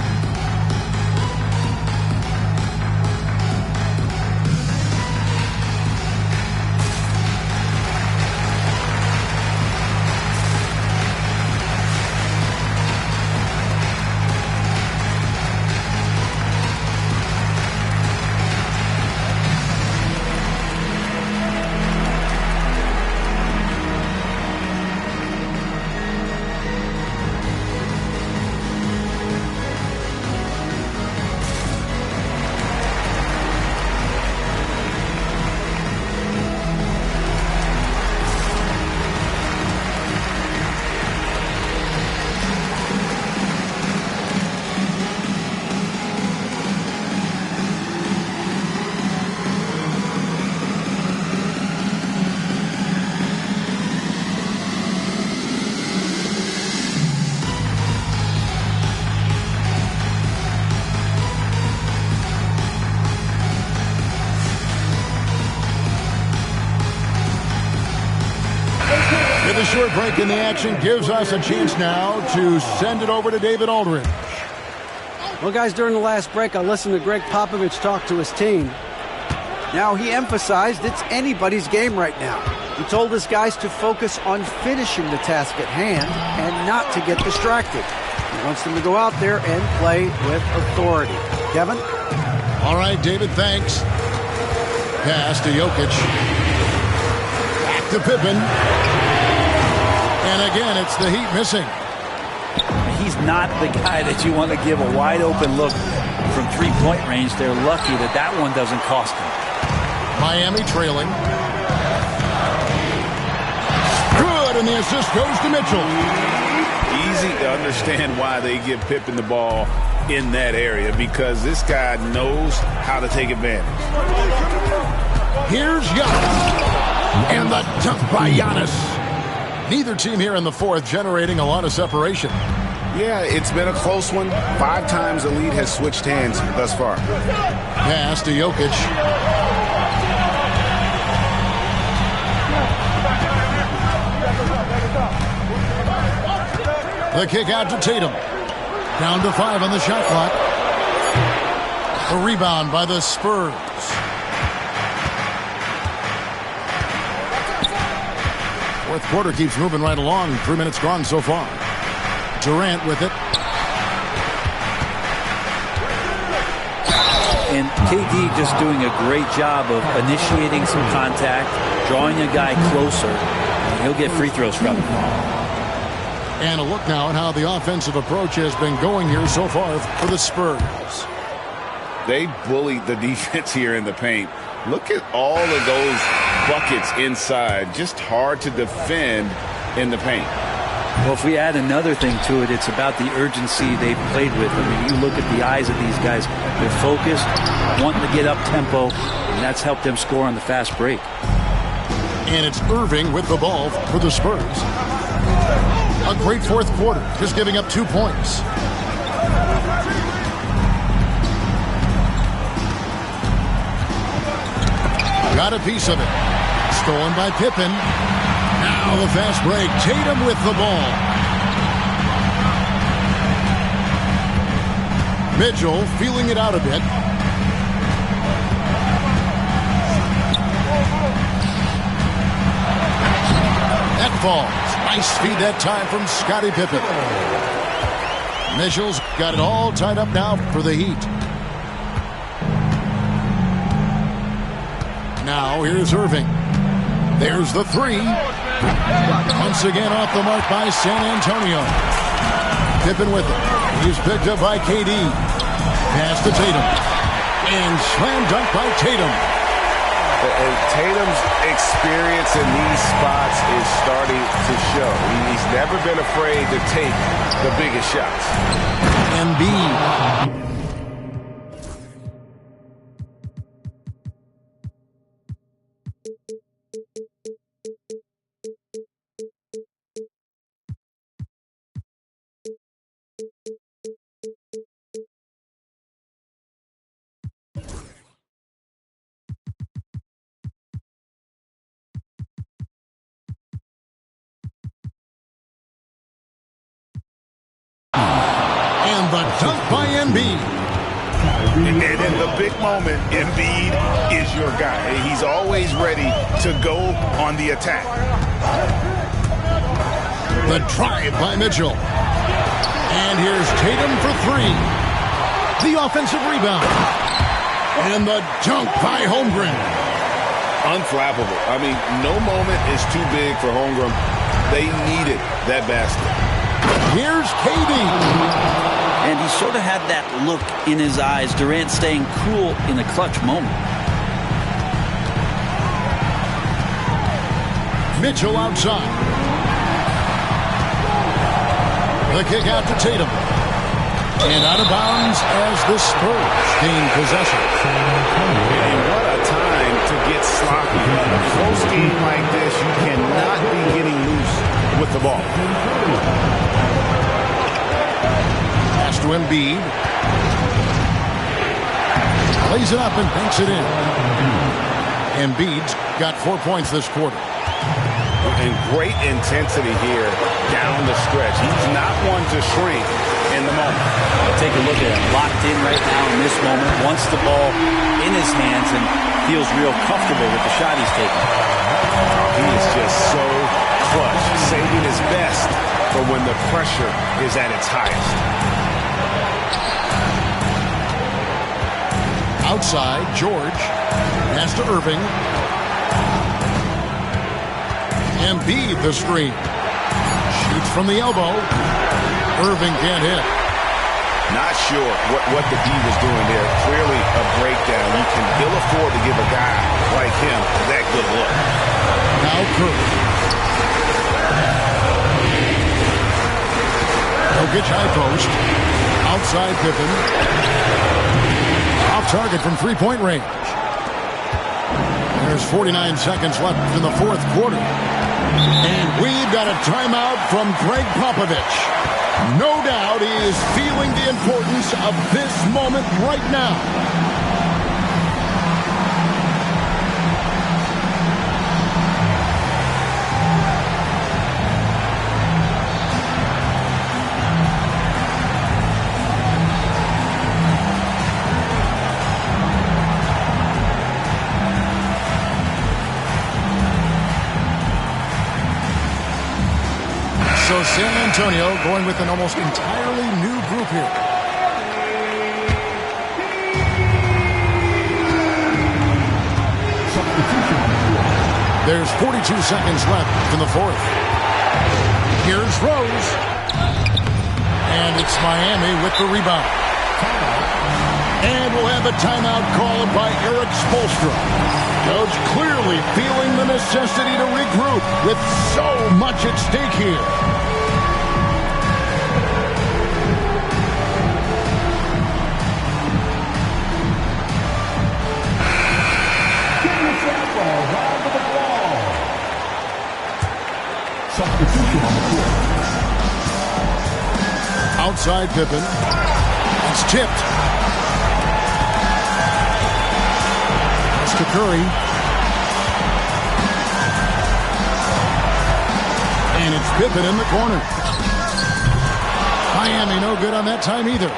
Short break in the action gives us a chance now to send it over to David Aldridge. Well, guys, during the last break, I listened to Greg Popovich talk to his team. Now, he emphasized it's anybody's game right now. He told his guys to focus on finishing the task at hand and not to get distracted. He wants them to go out there and play with authority. Kevin? All right, David, thanks. Pass to Jokic. Back to Pippen. And again, it's the Heat missing. He's not the guy that you want to give a wide-open look from three-point range. They're lucky that that one doesn't cost them. Miami trailing. Good, and the assist goes to Mitchell. Easy to understand why they give Pippen the ball in that area, because this guy knows how to take advantage. Here's Giannis. And the dunk by Giannis. Neither team here in the fourth generating a lot of separation. Yeah, it's been a close one. 5 times the lead has switched hands thus far. Pass to Jokic. The kick out to Tatum. Down to 5 on the shot clock. A rebound by the Spurs. Fourth quarter keeps moving right along. 3 minutes gone so far. Durant with it. And KD just doing a great job of initiating some contact, drawing a guy closer, and he'll get free throws from him. And a look now at how the offensive approach has been going here so far for the Spurs. They bullied the defense here in the paint. Look at all of those buckets inside. Just hard to defend in the paint. Well, if we add another thing to it, it's about the urgency they've played with. I mean, you look at the eyes of these guys. They're focused, wanting to get up tempo, and that's helped them score on the fast break. And it's Irving with the ball for the Spurs. A great fourth quarter, just giving up 2 points. Got a piece of it. Stolen by Pippen. Now the fast break. Tatum with the ball. Mitchell feeling it out a bit. That falls. Nice feed that time from Scottie Pippen. Mitchell's got it all tied up now for the Heat. Now here's Irving. There's the three. Once again off the mark by San Antonio. Pippen with it. He's picked up by KD. Pass to Tatum. And slam dunk by Tatum. And Tatum's experience in these spots is starting to show. He's never been afraid to take the biggest shots. Embiid. And the dunk by Embiid. And in the big moment, Embiid is your guy. He's always ready to go on the attack. The drive by Mitchell. And here's Tatum for three. The offensive rebound. And the dunk by Holmgren. Unflappable. I mean, no moment is too big for Holmgren. They needed that basket. Here's KD. And he sort of had that look in his eyes. Durant staying cool in a clutch moment. Mitchell outside. The kick out to Tatum. And out of bounds as the Spurs gain possession. And what a time to get sloppy. In a close game like this, you cannot be getting loose with the ball. Pass to Embiid. Lays it up and banks it in. Embiid's got 4 points this quarter. And great intensity here down the stretch. He's not one to shrink in the moment. Take a look at him. Locked in right now in this moment. Wants the ball in his hands and feels real comfortable with the shot he's taking. He is just so clutch, saving his best for when the pressure is at its highest. Outside, George pass to Irving. Embiid the screen. Shoots from the elbow. Irving can't hit. Not sure what the D was doing there. Clearly a breakdown. You can ill afford to give a guy like him that good look. Now Curry. Jokic high post. Outside Pippen. Off target from three-point range. There's 49 seconds left in the fourth quarter. And we've got a timeout from Greg Popovich. No doubt he is feeling the importance of this moment right now. So San Antonio going with an almost entirely new group here. There's 42 seconds left in the fourth. Here's Rose. And it's Miami with the rebound. And we'll have a timeout called by Erik Spoelstra. Coach clearly feeling the necessity to regroup with so much at stake here. Substitution on the court. Outside Pippen. It's tipped. It's to Curry. And it's Pippen in the corner. Miami no good on that time either.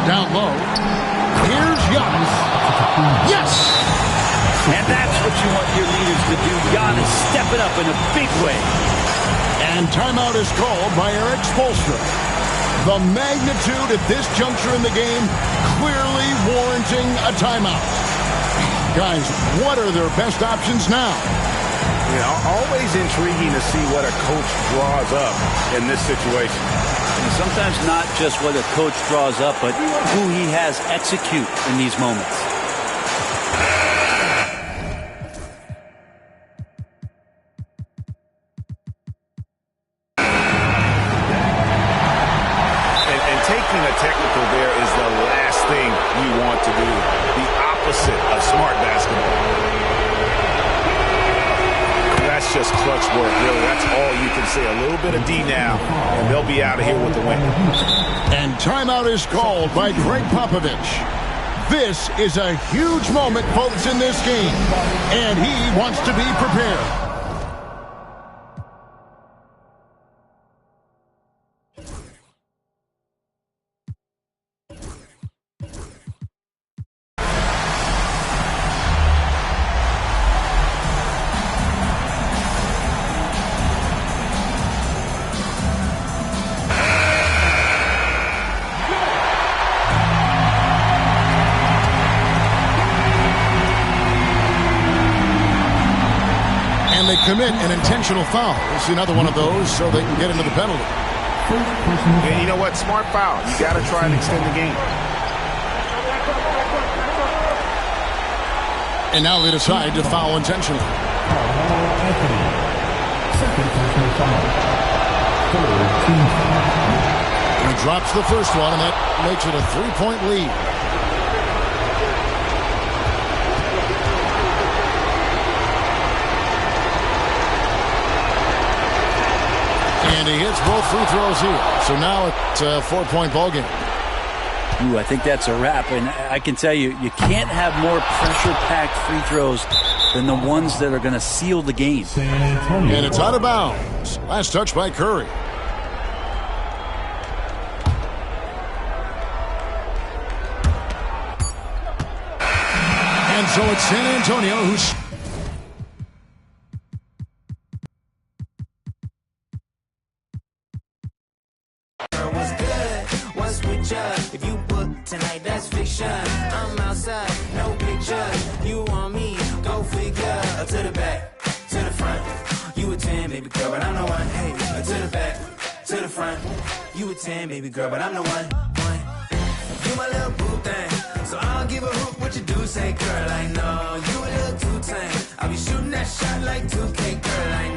Down low. Here's Giannis. Yes! And that's what you want your leaders to do. Giannis stepping up in a big way. And timeout is called by Erik Spoelstra. The magnitude at this juncture in the game clearly warranting a timeout. Guys, what are their best options now? Yeah, always intriguing to see what a coach draws up in this situation. And sometimes not just what a coach draws up, but who he has execute in these moments. Taking a technical there is the last thing you want to do. The opposite of smart basketball. That's just clutch work, really. That's all you can say. A little bit of D now, and they'll be out of here with the win. And timeout is called by Greg Popovich. This is a huge moment, folks, in this game, and he wants to be prepared. They commit an intentional foul. We'll see another one of those so they can get into the penalty. And you know what? Smart foul. You got to try and extend the game. And now they decide to foul intentionally. He drops the first one, and that makes it a three-point lead. And he hits both free throws here. So now it's a 4-point ball game. Ooh, I think that's a wrap. And I can tell you, you can't have more pressure-packed free throws than the ones that are going to seal the game. And it's out of bounds. Last touch by Curry. And so it's San Antonio who's... What's good? What's with ya? If you book tonight, that's fiction. I'm outside, no pictures. You want me? Go figure. To the back, to the front. You a 10, baby girl, but I'm the one. Hey, to the back, to the front. You a 10, baby girl, but I'm the one. You my little boo thing, so I don't give a hoot what you do. Say, girl, I know you a little too tame. I'll be shooting that shot like 2K, girl, I